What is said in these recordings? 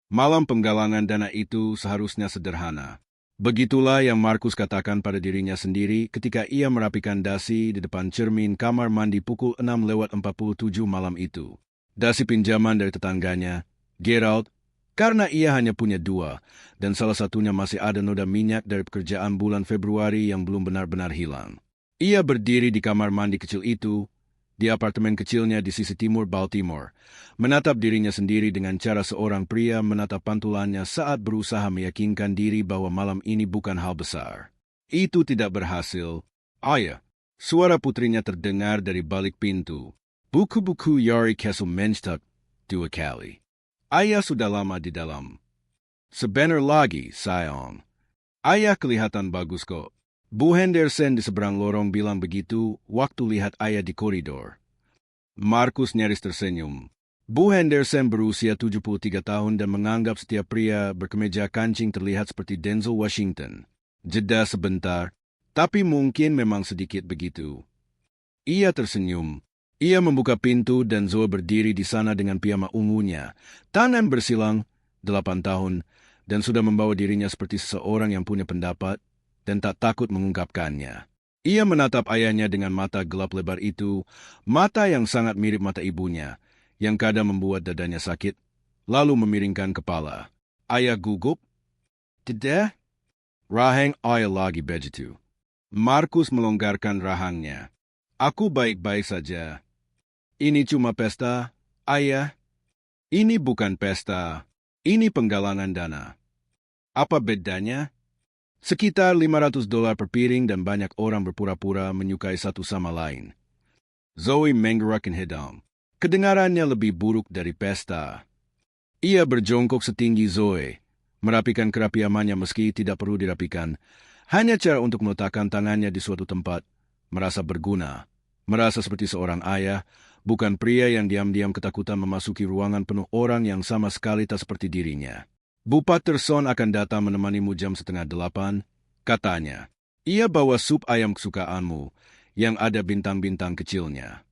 Malam penggalangan dana itu seharusnya sederhana. Begitulah yang Markus katakan pada dirinya sendiri ketika ia merapikan dasi di depan cermin kamar mandi pukul 6:47 malam itu. Dasi pinjaman dari tetangganya, Gerald, karena ia hanya punya 2, dan salah satunya masih ada noda minyak dari pekerjaan bulan Februari yang belum benar-benar hilang. Ia berdiri di kamar mandi kecil itu, di apartemen kecilnya di sisi timur Baltimore, menatap dirinya sendiri dengan cara seorang pria menatap pantulannya saat berusaha meyakinkan diri bahwa malam ini bukan hal besar. Itu tidak berhasil. Ayah, suara putrinya terdengar dari balik pintu. Buku-buku Yari Kessel Menstag 2 kali. Ayah sudah lama di dalam. Sebentar lagi, sayang. Ayah kelihatan bagus kok. Bu Henderson di seberang lorong bilang begitu waktu lihat ayah di koridor. Markus nyaris tersenyum. Bu Henderson berusia 73 tahun dan menganggap setiap pria berkemeja kancing terlihat seperti Denzel Washington. Jeda sebentar, tapi mungkin memang sedikit begitu. Ia tersenyum. Ia membuka pintu dan Zoe berdiri di sana dengan piyama ungunya. Tangan bersilang, 8 tahun, dan sudah membawa dirinya seperti seseorang yang punya pendapat dan tak takut mengungkapkannya. Ia menatap ayahnya dengan mata gelap lebar itu, mata yang sangat mirip mata ibunya, yang kadang membuat dadanya sakit, lalu memiringkan kepala. Ayah gugup? Tidak? Rahang ayah lagi begitu. Markus melonggarkan rahangnya. Aku baik-baik saja. Ini cuma pesta, ayah. Ini bukan pesta. Ini penggalangan dana. Apa bedanya? Sekitar $500 per piring dan banyak orang berpura-pura menyukai satu sama lain. Zoe menggerakkan hidung. Kedengarannya lebih buruk dari pesta. Ia berjongkok setinggi Zoe, merapikan kerapiamannya meski tidak perlu dirapikan. Hanya cara untuk meletakkan tangannya di suatu tempat, merasa berguna, merasa seperti seorang ayah, bukan pria yang diam-diam ketakutan memasuki ruangan penuh orang yang sama sekali tak seperti dirinya. Bu Patterson akan datang menemanimu jam 7:30, katanya. Ia bawa sup ayam kesukaanmu, yang ada bintang-bintang kecilnya.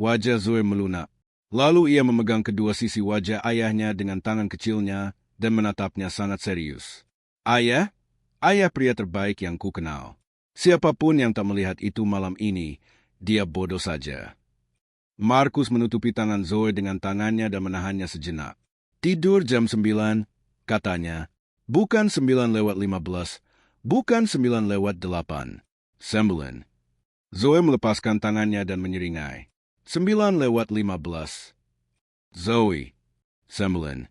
Wajah Zoe melunak. Lalu ia memegang kedua sisi wajah ayahnya dengan tangan kecilnya dan menatapnya sangat serius. Ayah? Ayah pria terbaik yang ku kenal. Siapapun yang tak melihat itu malam ini, dia bodoh saja. Markus menutupi tangan Zoe dengan tangannya dan menahannya sejenak. Tidur jam 9, katanya. Bukan 9:15, bukan 9:08. 9. Zoe melepaskan tangannya dan menyeringai. 9:15. Zoe. 9.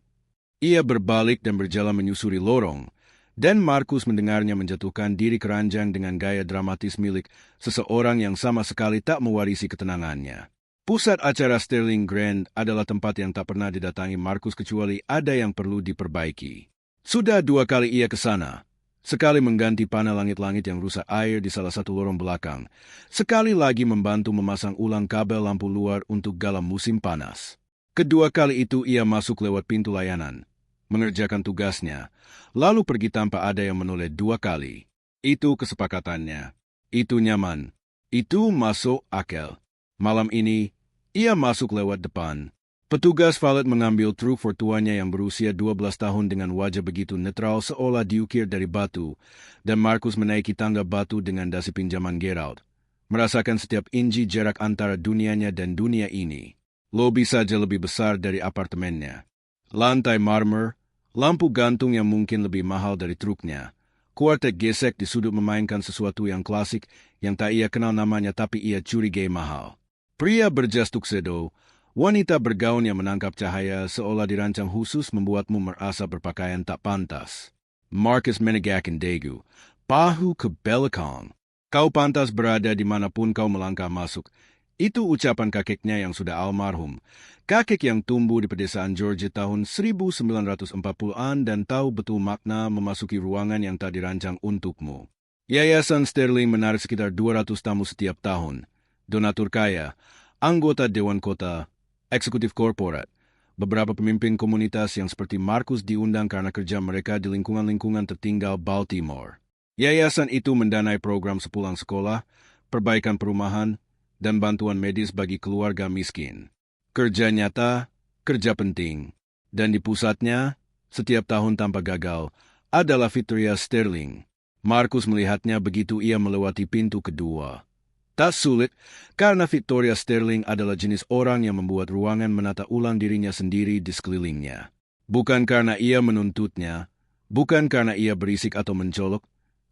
Ia berbalik dan berjalan menyusuri lorong, dan Markus mendengarnya menjatuhkan diri keranjang dengan gaya dramatis milik seseorang yang sama sekali tak mewarisi ketenangannya. Pusat acara Sterling Grand adalah tempat yang tak pernah didatangi Markus kecuali ada yang perlu diperbaiki. Sudah 2 kali ia ke sana. Sekali mengganti panel langit-langit yang rusak air di salah satu lorong belakang. Sekali lagi membantu memasang ulang kabel lampu luar untuk galam musim panas. Kedua kali itu ia masuk lewat pintu layanan, mengerjakan tugasnya, lalu pergi tanpa ada yang menoleh 2 kali. Itu kesepakatannya. Itu nyaman. Itu masuk akal. Malam ini, ia masuk lewat depan. Petugas valet mengambil truk Ford tuanya yang berusia 12 tahun dengan wajah begitu netral seolah diukir dari batu, dan Markus menaiki tangga batu dengan dasi pinjaman Gerald, merasakan setiap inci jarak antara dunianya dan dunia ini. Lobi saja lebih besar dari apartemennya. Lantai marmer, lampu gantung yang mungkin lebih mahal dari truknya. Kuartet gesek di sudut memainkan sesuatu yang klasik yang tak ia kenal namanya tapi ia curigai mahal. Pria berjas tuxedo, wanita bergaun yang menangkap cahaya seolah dirancang khusus membuatmu merasa berpakaian tak pantas. Marcus menegakkan dagu. Pahu ke belakang. Kau pantas berada dimanapun kau melangkah masuk. Itu ucapan kakeknya yang sudah almarhum. Kakek yang tumbuh di pedesaan Georgia tahun 1940-an dan tahu betul makna memasuki ruangan yang tak dirancang untukmu. Yayasan Sterling menarik sekitar 200 tamu setiap tahun. Donatur kaya, anggota Dewan Kota, eksekutif korporat, beberapa pemimpin komunitas yang seperti Markus diundang karena kerja mereka di lingkungan-lingkungan tertinggal Baltimore. Yayasan itu mendanai program sepulang sekolah, perbaikan perumahan, dan bantuan medis bagi keluarga miskin. Kerja nyata, kerja penting. Dan di pusatnya, setiap tahun tanpa gagal, adalah Victoria Sterling. Markus melihatnya begitu ia melewati pintu kedua. Tak sulit, karena Victoria Sterling adalah jenis orang yang membuat ruangan menata ulang dirinya sendiri di sekelilingnya. Bukan karena ia menuntutnya, bukan karena ia berisik atau mencolok,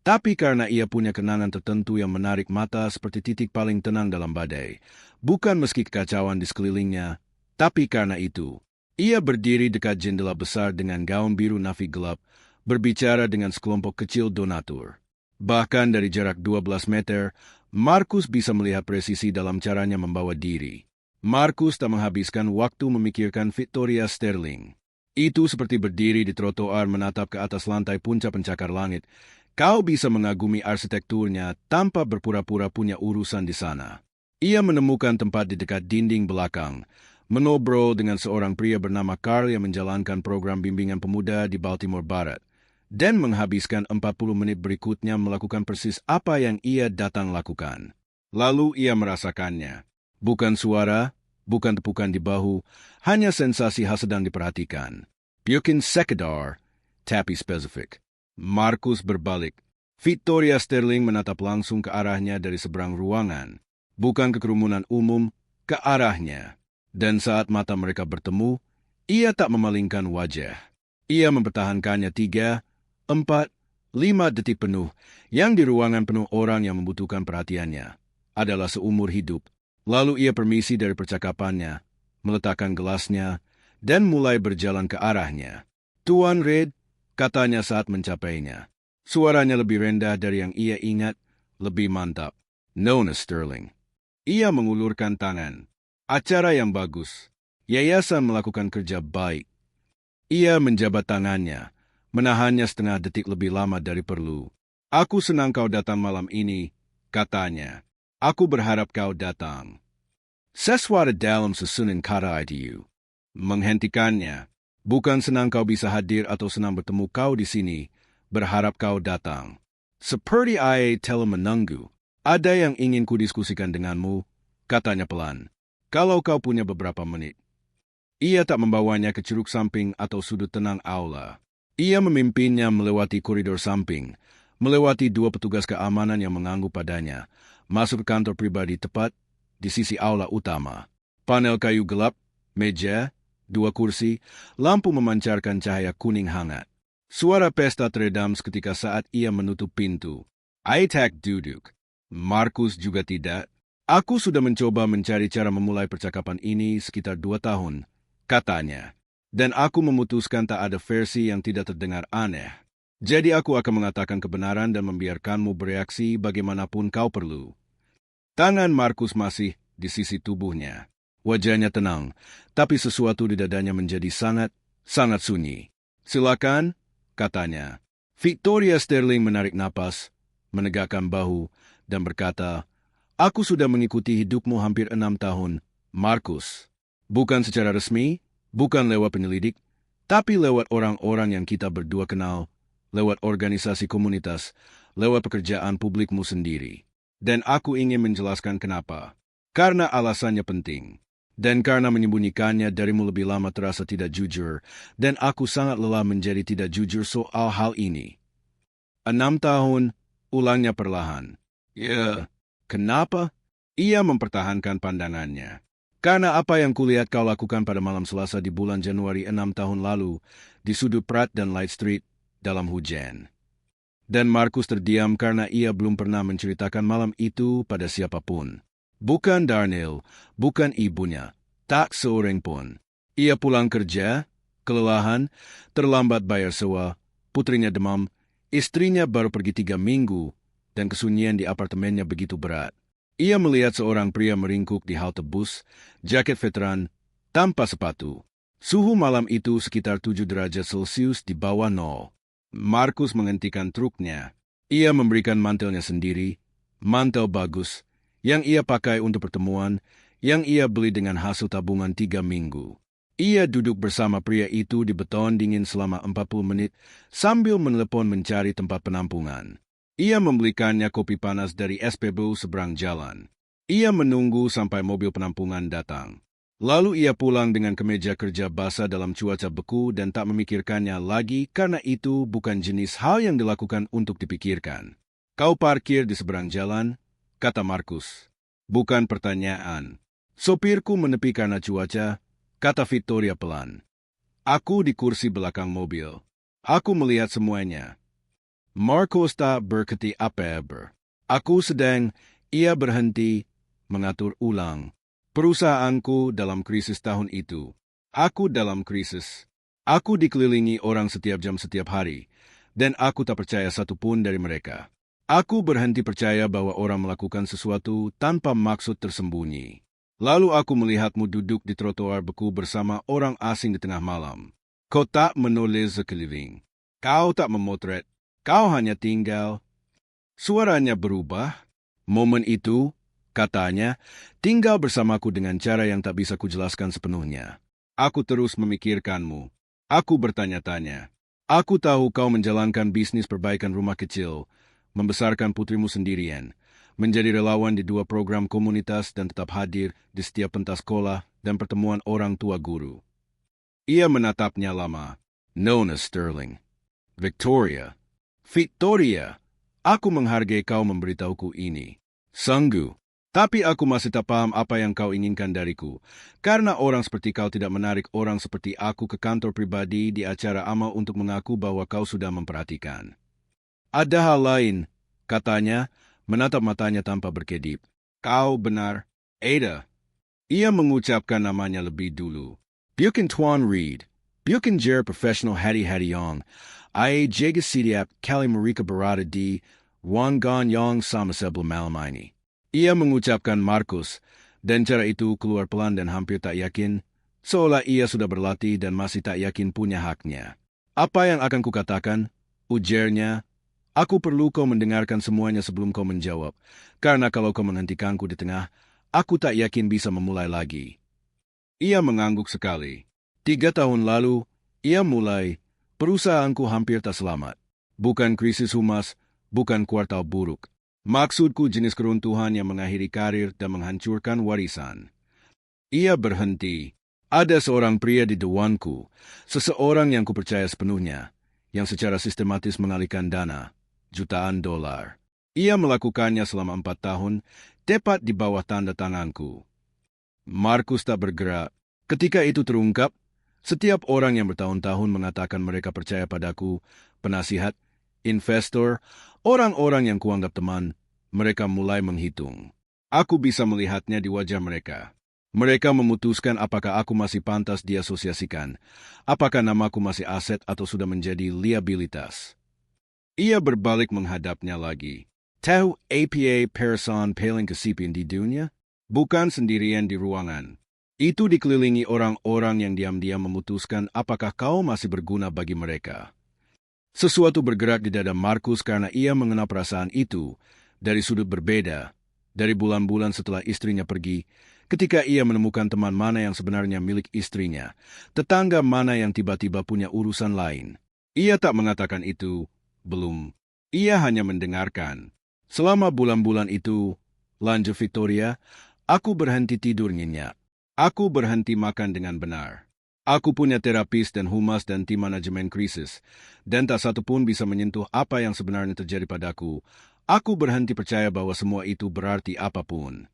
tapi karena ia punya kenangan tertentu yang menarik mata seperti titik paling tenang dalam badai. Bukan meski kekacauan di sekelilingnya, tapi karena itu. Ia berdiri dekat jendela besar dengan gaun biru navy gelap, berbicara dengan sekelompok kecil donatur. Bahkan dari jarak 12 meter, Markus bisa melihat presisi dalam caranya membawa diri. Markus tak menghabiskan waktu memikirkan Victoria Sterling. Itu seperti berdiri di trotoar menatap ke atas lantai puncak pencakar langit. Kau bisa mengagumi arsitekturnya tanpa berpura-pura punya urusan di sana. Ia menemukan tempat di dekat dinding belakang, menobrol dengan seorang pria bernama Carl yang menjalankan program bimbingan pemuda di Baltimore Barat, dan menghabiskan 40 menit berikutnya melakukan persis apa yang ia datang lakukan. Lalu ia merasakannya. Bukan suara, bukan tepukan di bahu, hanya sensasi khas sedang diperhatikan. Bukan sekedar, tapi spesifik. Markus berbalik. Victoria Sterling menatap langsung ke arahnya dari seberang ruangan, bukan ke kerumunan umum, ke arahnya. Dan saat mata mereka bertemu, ia tak memalingkan wajah. Ia mempertahankannya 3, 4, 5 detik penuh, yang di ruangan penuh orang yang membutuhkan perhatiannya. Adalah seumur hidup. Lalu ia permisi dari percakapannya, meletakkan gelasnya, dan mulai berjalan ke arahnya. "Tuan Reid," katanya saat mencapainya. Suaranya lebih rendah dari yang ia ingat, lebih mantap. "Nona Sterling." Ia mengulurkan tangan. Acara yang bagus. Yayasan melakukan kerja baik. Ia menjabat tangannya, menahannya setengah detik lebih lama dari perlu. "Aku senang kau datang malam ini," katanya. "Aku berharap kau datang." Sesuatu dalam susunan kata itu. Menghentikannya. "Bukan senang kau bisa hadir atau senang bertemu kau di sini, berharap kau datang. Seperti ai telah menunggu. Ada yang ingin kudiskusikan denganmu," katanya pelan. "Kalau kau punya beberapa menit." Ia tak membawanya ke ceruk samping atau sudut tenang aula. Ia memimpinnya melewati koridor samping, melewati 2 petugas keamanan yang mengangguk padanya, masuk ke kantor pribadi tepat di sisi aula utama. Panel kayu gelap, meja, 2 kursi, lampu memancarkan cahaya kuning hangat. Suara pesta teredam seketika saat ia menutup pintu. "Aitak duduk." Markus juga tidak. "Aku sudah mencoba mencari cara memulai percakapan ini sekitar 2 tahun, katanya. "Dan aku memutuskan tak ada versi yang tidak terdengar aneh. Jadi aku akan mengatakan kebenaran dan membiarkanmu bereaksi bagaimanapun kau perlu." Tangan Markus masih di sisi tubuhnya. Wajahnya tenang, tapi sesuatu di dadanya menjadi sangat sunyi. "Silakan," katanya. Victoria Sterling menarik napas, menegakkan bahu, dan berkata, "Aku sudah mengikuti hidupmu hampir 6 tahun, Markus. Bukan secara resmi, bukan lewat penyelidik, tapi lewat orang-orang yang kita berdua kenal, lewat organisasi komunitas, lewat pekerjaan publikmu sendiri. Dan aku ingin menjelaskan kenapa. Karena alasannya penting. Dan karena menyembunyikannya darimu lebih lama terasa tidak jujur, dan aku sangat lelah menjadi tidak jujur soal hal ini." 6 tahun, ulangnya perlahan. "Ya, kenapa?" Ia mempertahankan pandangannya. "Karena apa yang kulihat kau lakukan pada malam Selasa di bulan Januari 6 tahun lalu, di sudut Pratt dan Light Street, dalam hujan." Dan Markus terdiam karena ia belum pernah menceritakan malam itu pada siapapun. Bukan Darnell, bukan ibunya, tak seorang pun. Ia pulang kerja, kelelahan, terlambat bayar sewa, putrinya demam, istrinya baru pergi 3 minggu, dan kesunyian di apartemennya begitu berat. Ia melihat seorang pria meringkuk di halte bus, jaket veteran, tanpa sepatu. Suhu malam itu sekitar 7 derajat Celcius di bawah 0. Markus menghentikan truknya. Ia memberikan mantelnya sendiri, mantel bagus, yang ia pakai untuk pertemuan, yang ia beli dengan hasil tabungan 3 minggu. Ia duduk bersama pria itu di beton dingin selama 40 menit sambil menelepon mencari tempat penampungan. Ia membelikannya kopi panas dari SPBU seberang jalan. Ia menunggu sampai mobil penampungan datang. Lalu ia pulang dengan kemeja kerja basah dalam cuaca beku dan tak memikirkannya lagi karena itu bukan jenis hal yang dilakukan untuk dipikirkan. Kau parkir di seberang jalan, kata Markus. Bukan pertanyaan. Sopirku menepi karena cuaca, kata Victoria pelan. Aku di kursi belakang mobil. Aku melihat semuanya. Markus tak berkata apa-apa. Aku sedang, ia berhenti, mengatur ulang. Perusahaanku dalam krisis tahun itu. Aku dalam krisis. Aku dikelilingi orang setiap jam setiap hari, dan aku tak percaya satupun dari mereka. Aku berhenti percaya bahwa orang melakukan sesuatu tanpa maksud tersembunyi. Lalu aku melihatmu duduk di trotoar beku bersama orang asing di tengah malam. Kau tak menulis sekeliling. Kau tak memotret. Kau hanya tinggal. Suaranya berubah. Momen itu, katanya, tinggal bersamaku dengan cara yang tak bisa kujelaskan sepenuhnya. Aku terus memikirkanmu. Aku bertanya-tanya. Aku tahu kau menjalankan bisnis perbaikan rumah kecil, membesarkan putrimu sendirian, menjadi relawan di 2 program komunitas dan tetap hadir di setiap pentas sekolah dan pertemuan orang tua guru. Ia menatapnya lama. Nona Sterling. Victoria. Victoria. Aku menghargai kau memberitahuku ini. Sanggup. Tapi aku masih tak paham apa yang kau inginkan dariku. Karena orang seperti kau tidak menarik orang seperti aku ke kantor pribadi di acara amal untuk mengaku bahwa kau sudah memperhatikan. Ada hal lain, katanya, menatap matanya tanpa berkedip. Kau benar, Ada. Ia mengucapkan namanya lebih dulu. Bukan Tuan Reed. Bukan Jer Professional Hadi-Hadi Yong. Ai jaga sidiap kali mereka berada di Wangan Yong sama sebelum malam ini. Ia mengucapkan Markus, dan cara itu keluar pelan dan hampir tak yakin, seolah ia sudah berlatih dan masih tak yakin punya haknya. Apa yang akan kukatakan? Ujarnya. Aku perlu kau mendengarkan semuanya sebelum kau menjawab, karena kalau kau menghentikanku di tengah, aku tak yakin bisa memulai lagi. Ia mengangguk sekali. 3 tahun lalu, ia mulai, perusahaanku hampir tak selamat. Bukan krisis humas, bukan kuartal buruk. Maksudku jenis keruntuhan yang mengakhiri karir dan menghancurkan warisan. Ia berhenti. Ada seorang pria di dewanku, seseorang yang kupercaya sepenuhnya, yang secara sistematis mengalihkan dana, jutaan dolar. Ia melakukannya selama 4 tahun, tepat di bawah tanda tanganku. Markus tak bergerak. Ketika itu terungkap, setiap orang yang bertahun-tahun mengatakan mereka percaya padaku, penasihat, investor, orang-orang yang kuanggap teman, mereka mulai menghitung. Aku bisa melihatnya di wajah mereka. Mereka memutuskan apakah aku masih pantas diasosiasikan, apakah namaku masih aset atau sudah menjadi liabilitas. Ia berbalik menghadapnya lagi. Tahu apa person paling kesipin di dunia? Bukan sendirian di ruangan. Itu dikelilingi orang-orang yang diam-diam memutuskan apakah kau masih berguna bagi mereka. Sesuatu bergerak di dada Markus karena ia mengenal perasaan itu dari sudut berbeda, dari bulan-bulan setelah istrinya pergi, ketika ia menemukan teman mana yang sebenarnya milik istrinya, tetangga mana yang tiba-tiba punya urusan lain. Ia tak mengatakan itu, belum. Ia hanya mendengarkan. Selama bulan-bulan itu, lanjut Victoria, aku berhenti tidur nyenyak. Aku berhenti makan dengan benar. Aku punya terapis dan humas dan tim manajemen krisis, dan tak satu pun bisa menyentuh apa yang sebenarnya terjadi padaku. Aku berhenti percaya bahwa semua itu berarti apapun.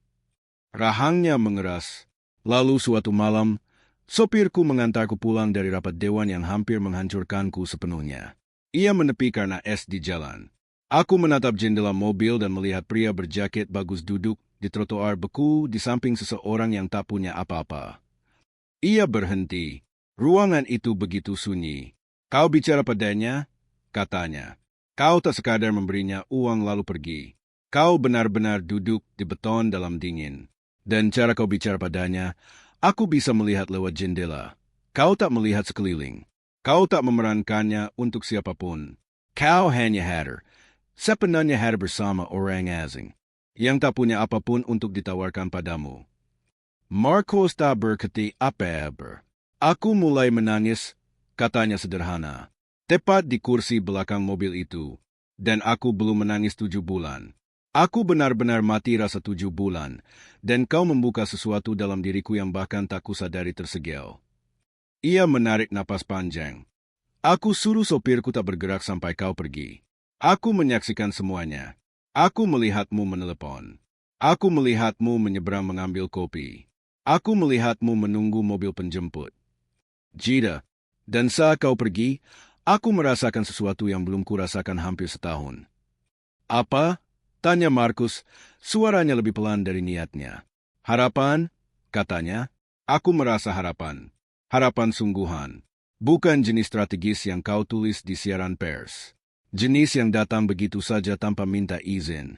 Rahangnya mengeras. Lalu suatu malam, sopirku mengantarku pulang dari rapat dewan yang hampir menghancurkanku sepenuhnya. Ia menepi karena es di jalan. Aku menatap jendela mobil dan melihat pria berjaket bagus duduk di trotoar beku di samping seseorang yang tak punya apa-apa. Ia berhenti. Ruangan itu begitu sunyi. Kau bicara padanya? Katanya. Kau tak sekadar memberinya uang lalu pergi. Kau benar-benar duduk di beton dalam dingin. Dan cara kau bicara padanya, aku bisa melihat lewat jendela. Kau tak melihat sekeliling. Kau tak memerankannya untuk siapapun. Kau hanya hadir. Sepenuhnya hadir bersama orang asing yang tak punya apapun untuk ditawarkan padamu. Markus tak berkata apa-apa. Aku mulai menangis, katanya sederhana. Tepat di kursi belakang mobil itu. Dan aku belum menangis 7 bulan. Aku benar-benar mati rasa 7 bulan, dan kau membuka sesuatu dalam diriku yang bahkan tak kusadari tersegel. Ia menarik napas panjang. Aku suruh sopirku tak bergerak sampai kau pergi. Aku menyaksikan semuanya. Aku melihatmu menelepon. Aku melihatmu menyeberang mengambil kopi. Aku melihatmu menunggu mobil penjemput. Jida, dan saat kau pergi, aku merasakan sesuatu yang belum kurasakan hampir setahun. Apa? Tanya Markus, suaranya lebih pelan dari niatnya. Harapan? Katanya. Aku merasa harapan. Harapan sungguhan. Bukan jenis strategis yang kau tulis di siaran pers. Jenis yang datang begitu saja tanpa minta izin.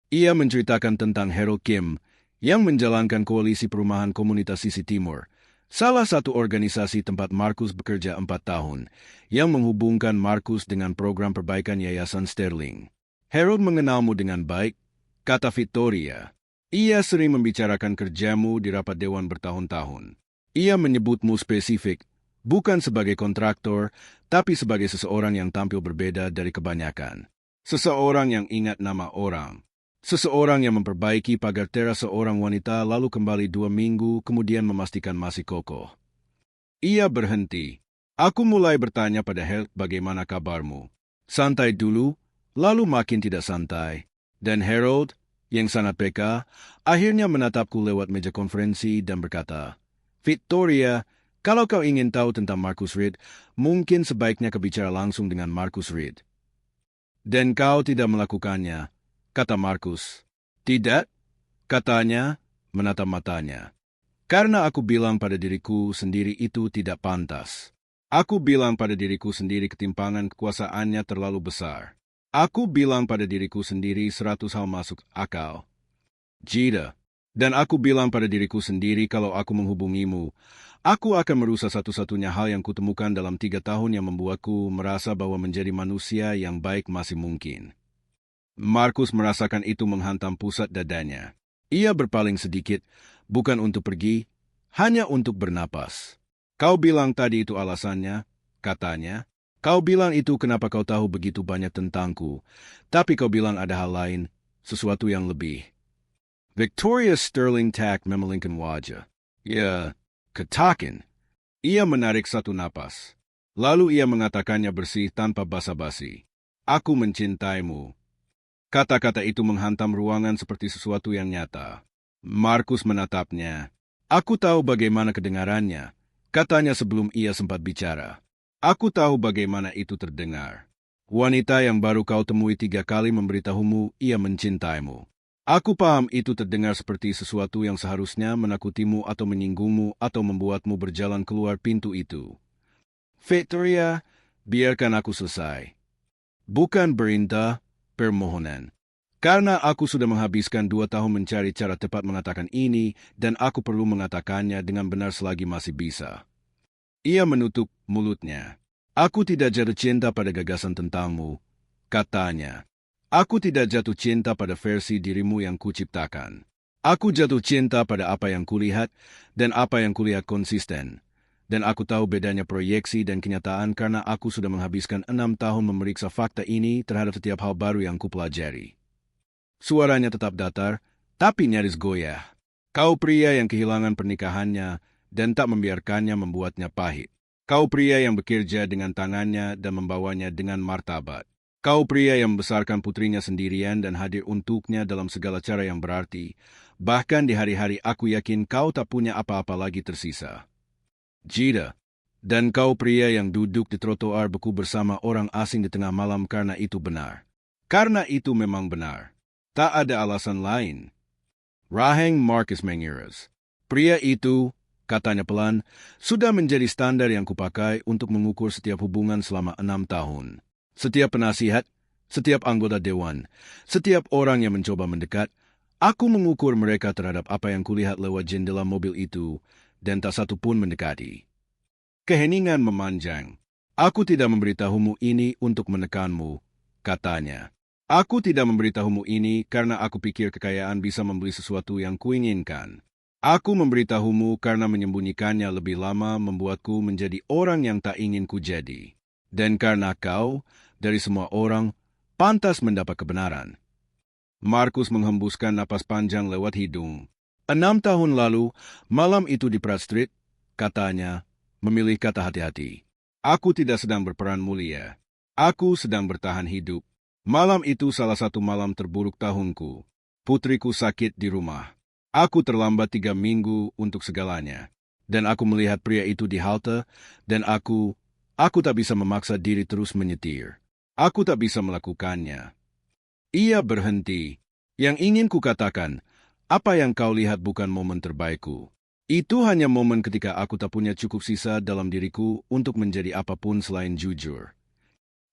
Ia menceritakan tentang Harold Kim yang menjalankan koalisi perumahan komunitas sisi timur, salah satu organisasi tempat Markus bekerja 4 tahun, yang menghubungkan Markus dengan program perbaikan Yayasan Sterling. Harold mengenalmu dengan baik, kata Victoria. Ia sering membicarakan kerjamu di rapat dewan bertahun-tahun. Ia menyebutmu spesifik, bukan sebagai kontraktor, tapi sebagai seseorang yang tampil berbeda dari kebanyakan. Seseorang yang ingat nama orang. Seseorang yang memperbaiki pagar teras seorang wanita lalu kembali 2 minggu kemudian memastikan masih kokoh. Ia berhenti. Aku mulai bertanya pada Harold bagaimana kabarmu. Santai dulu, lalu makin tidak santai. Dan Harold, yang sangat peka, akhirnya menatapku lewat meja konferensi dan berkata, Victoria, kalau kau ingin tahu tentang Marcus Reed, mungkin sebaiknya kau bicara langsung dengan Marcus Reed. Dan kau tidak melakukannya, kata Marcus. Tidak, katanya, menatap matanya. Karena aku bilang pada diriku sendiri itu tidak pantas. Aku bilang pada diriku sendiri ketimpangan kekuasaannya terlalu besar. Aku bilang pada diriku sendiri 100 hal masuk akal. Jida. Dan aku bilang pada diriku sendiri kalau aku menghubungimu, aku akan merusak satu-satunya hal yang kutemukan dalam 3 tahun yang membuatku merasa bahwa menjadi manusia yang baik masih mungkin. Markus merasakan itu menghantam pusat dadanya. Ia berpaling sedikit, bukan untuk pergi, hanya untuk bernapas. Kau bilang tadi itu alasannya, katanya. Kau bilang itu kenapa kau tahu begitu banyak tentangku, tapi kau bilang ada hal lain, sesuatu yang lebih. Victoria Sterling tak memelingkan wajah. Ya, ketakin. Ia menarik satu napas. Lalu ia mengatakannya bersih tanpa basa-basi. Aku mencintaimu. Kata-kata itu menghantam ruangan seperti sesuatu yang nyata. Markus menatapnya. Aku tahu bagaimana kedengarannya, katanya sebelum ia sempat bicara. Aku tahu bagaimana itu terdengar. Wanita yang baru kau temui 3 kali memberitahumu ia mencintaimu. Aku paham itu terdengar seperti sesuatu yang seharusnya menakutimu atau menyinggungmu atau membuatmu berjalan keluar pintu itu. Victoria, biarkan aku selesai. Bukan perintah, permohonan. Karena aku sudah menghabiskan 2 tahun mencari cara tepat mengatakan ini, dan aku perlu mengatakannya dengan benar selagi masih bisa. Ia menutup mulutnya. Aku tidak jatuh cinta pada gagasan tentangmu, katanya. Aku tidak jatuh cinta pada versi dirimu yang kuciptakan. Aku jatuh cinta pada apa yang kulihat, dan apa yang kulihat konsisten. Dan aku tahu bedanya proyeksi dan kenyataan karena aku sudah menghabiskan 6 tahun memeriksa fakta ini terhadap setiap hal baru yang kupelajari. Suaranya tetap datar, tapi nyaris goyah. Kau pria yang kehilangan pernikahannya dan tak membiarkannya membuatnya pahit. Kau pria yang bekerja dengan tangannya dan membawanya dengan martabat. Kau pria yang membesarkan putrinya sendirian dan hadir untuknya dalam segala cara yang berarti. Bahkan di hari-hari aku yakin kau tak punya apa-apa lagi tersisa. Jida. Dan kau pria yang duduk di trotoar beku bersama orang asing di tengah malam karena itu benar. Karena itu memang benar. Tak ada alasan lain. Raheng Marcus Mengiras. Pria itu, katanya pelan, sudah menjadi standar yang kupakai untuk mengukur setiap hubungan selama 6 tahun. Setiap penasihat, setiap anggota dewan, setiap orang yang mencoba mendekat, aku mengukur mereka terhadap apa yang kulihat lewat jendela mobil itu, dan tak satu pun mendekati. Keheningan memanjang. Aku tidak memberitahumu ini untuk menekanmu, katanya. Aku tidak memberitahumu ini karena aku pikir kekayaan bisa membeli sesuatu yang kuinginkan. Aku memberitahumu karena menyembunyikannya lebih lama membuatku menjadi orang yang tak ingin ku jadi. Dan karena kau, dari semua orang, pantas mendapat kebenaran. Markus menghembuskan napas panjang lewat hidung. 6 tahun lalu, malam itu di Pratt Street, katanya, memilih kata hati-hati. Aku tidak sedang berperan mulia. Aku sedang bertahan hidup. Malam itu salah satu malam terburuk tahunku. Putriku sakit di rumah. Aku terlambat 3 minggu untuk segalanya. Dan aku melihat pria itu di halte, dan aku tak bisa memaksa diri terus menyetir. Aku tak bisa melakukannya. Ia berhenti. Yang ingin kukatakan, apa yang kau lihat bukan momen terbaikku. Itu hanya momen ketika aku tak punya cukup sisa dalam diriku untuk menjadi apapun selain jujur.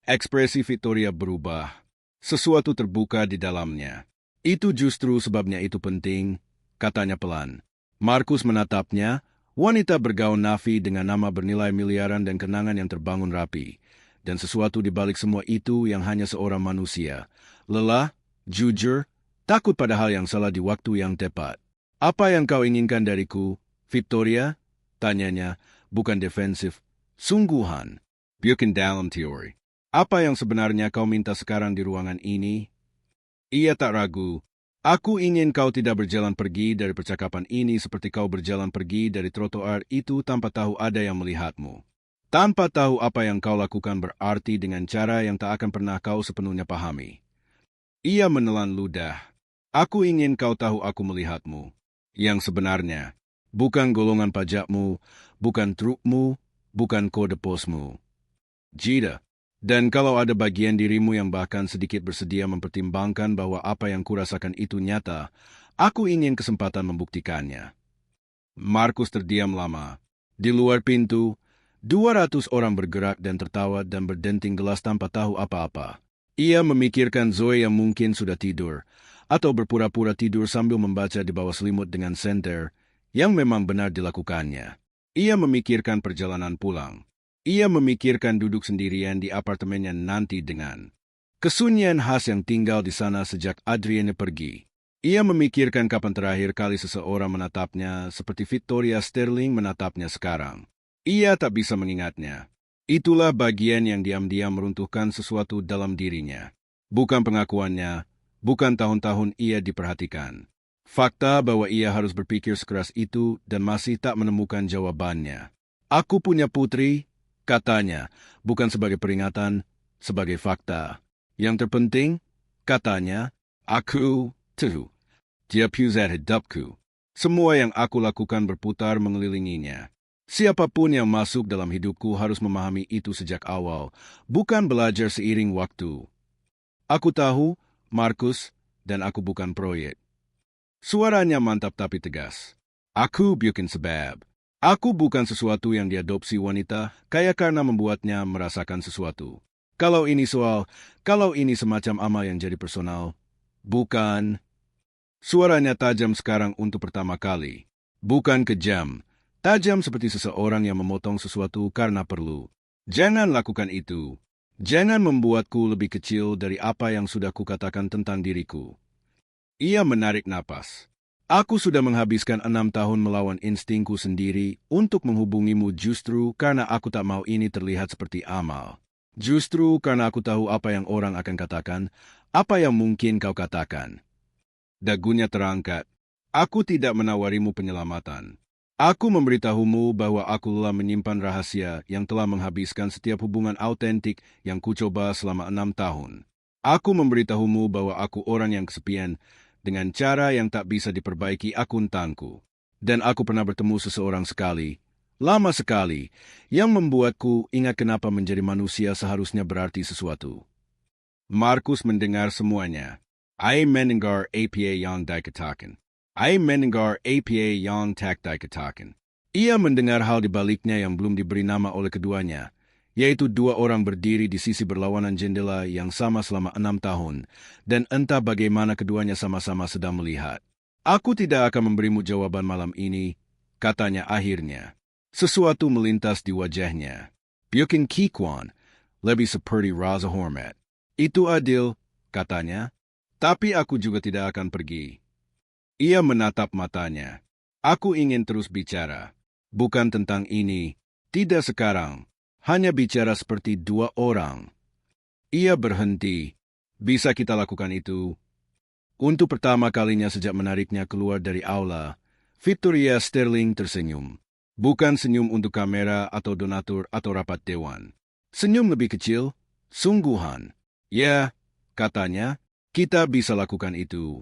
Ekspresi Victoria berubah. Sesuatu terbuka di dalamnya. Itu justru sebabnya itu penting, katanya pelan. Markus menatapnya, wanita bergaun nafi dengan nama bernilai miliaran dan kenangan yang terbangun rapi. Dan sesuatu di balik semua itu yang hanya seorang manusia. Lelah, jujur, takut pada hal yang salah di waktu yang tepat. Apa yang kau inginkan dariku, Victoria? Tanyanya, bukan defensif. Sungguhan. Bukan dalam teori. Apa yang sebenarnya kau minta sekarang di ruangan ini? Ia tak ragu. Aku ingin kau tidak berjalan pergi dari percakapan ini seperti kau berjalan pergi dari trotoar itu tanpa tahu ada yang melihatmu. Tanpa tahu apa yang kau lakukan berarti dengan cara yang tak akan pernah kau sepenuhnya pahami. Ia menelan ludah. Aku ingin kau tahu aku melihatmu. Yang sebenarnya, bukan golongan pajakmu, bukan trukmu, bukan kode posmu. Jida. Dan kalau ada bagian dirimu yang bahkan sedikit bersedia mempertimbangkan bahwa apa yang kurasakan itu nyata, aku ingin kesempatan membuktikannya. Markus terdiam lama. Di luar pintu, 200 orang bergerak dan tertawa dan berdenting gelas tanpa tahu apa-apa. Ia memikirkan Zoe yang mungkin sudah tidur, atau berpura-pura tidur sambil membaca di bawah selimut dengan senter, yang memang benar dilakukannya. Ia memikirkan perjalanan pulang. Ia memikirkan duduk sendirian di apartemennya nanti dengan kesunyian khas yang tinggal di sana sejak Adrienne pergi. Ia memikirkan kapan terakhir kali seseorang menatapnya seperti Victoria Sterling menatapnya sekarang. Ia tak bisa mengingatnya. Itulah bagian yang diam-diam meruntuhkan sesuatu dalam dirinya. Bukan pengakuannya, bukan tahun-tahun ia diperhatikan. Fakta bahwa ia harus berpikir sekeras itu dan masih tak menemukan jawabannya. Aku punya putri, katanya, bukan sebagai peringatan, sebagai fakta. Yang terpenting, katanya, aku, dia pusat hidupku. Semua yang aku lakukan berputar mengelilinginya. Siapapun yang masuk dalam hidupku harus memahami itu sejak awal, bukan belajar seiring waktu. Aku tahu, Markus, dan aku bukan proyek. Suaranya mantap tapi tegas. Aku bukan sebab. Aku bukan sesuatu yang diadopsi wanita, kaya karena membuatnya merasakan sesuatu. Kalau ini semacam amal yang jadi personal, bukan. Suaranya tajam sekarang untuk pertama kali. Bukan kejam, tajam seperti seseorang yang memotong sesuatu karena perlu. Jangan lakukan itu. Jangan membuatku lebih kecil dari apa yang sudah kukatakan tentang diriku. Ia menarik napas. Aku sudah menghabiskan 6 tahun melawan instingku sendiri untuk menghubungimu justru karena aku tak mau ini terlihat seperti amal. Justru karena aku tahu apa yang orang akan katakan, apa yang mungkin kau katakan. Dagunya terangkat. Aku tidak menawarimu penyelamatan. Aku memberitahumu bahwa aku telah menyimpan rahasia yang telah menghabiskan setiap hubungan autentik yang kucoba selama 6 tahun. Aku memberitahumu bahwa aku orang yang kesepian, dengan cara yang tak bisa diperbaiki akuntanku. Dan aku pernah bertemu seseorang sekali, lama sekali, yang membuatku ingat kenapa menjadi manusia seharusnya berarti sesuatu. Markus mendengar semuanya. Ay mendengar apa yang dikatakan. Ay mendengar apa yang tak dikatakan. Ia mendengar hal di baliknya yang belum diberi nama oleh keduanya, yaitu 2 orang berdiri di sisi berlawanan jendela yang sama selama 6 tahun, dan entah bagaimana keduanya sama-sama sedang melihat. Aku tidak akan memberimu jawaban malam ini, katanya akhirnya. Sesuatu melintas di wajahnya. Bukan kikuan, lebih seperti rasa hormat. Itu adil, katanya, tapi aku juga tidak akan pergi. Ia menatap matanya. Aku ingin terus bicara. Bukan tentang ini, tidak sekarang. Hanya bicara seperti 2 orang. Ia berhenti. Bisa kita lakukan itu? Untuk pertama kalinya sejak menariknya keluar dari aula, Victoria Sterling tersenyum. Bukan senyum untuk kamera atau donatur atau rapat dewan. Senyum lebih kecil, sungguhan. Ya, katanya, kita bisa lakukan itu.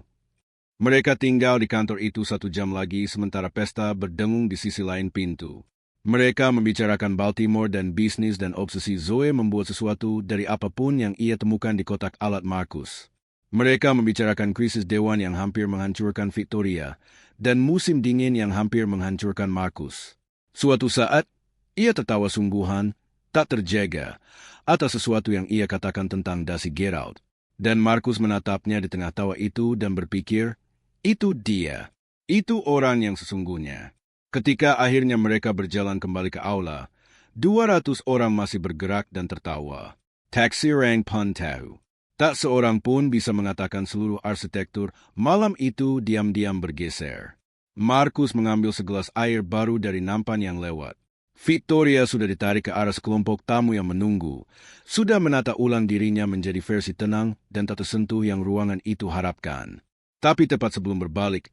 Mereka tinggal di kantor itu 1 jam lagi sementara pesta berdengung di sisi lain pintu. Mereka membicarakan Baltimore dan bisnis dan obsesi Zoe membuat sesuatu dari apapun yang ia temukan di kotak alat Markus. Mereka membicarakan krisis dewan yang hampir menghancurkan Victoria dan musim dingin yang hampir menghancurkan Markus. Suatu saat, ia tertawa sungguhan, tak terjaga, atas sesuatu yang ia katakan tentang dasi Gerald. Dan Markus menatapnya di tengah tawa itu dan berpikir, itu dia, itu orang yang sesungguhnya. Ketika akhirnya mereka berjalan kembali ke aula, 200 orang masih bergerak dan tertawa. Taksirang pun tahu. Tak seorang pun bisa mengatakan seluruh arsitektur malam itu diam-diam bergeser. Markus mengambil segelas air baru dari nampan yang lewat. Victoria sudah ditarik ke arah sekelompok tamu yang menunggu. Sudah menata ulang dirinya menjadi versi tenang dan tak tersentuh yang ruangan itu harapkan. Tapi tepat sebelum berbalik,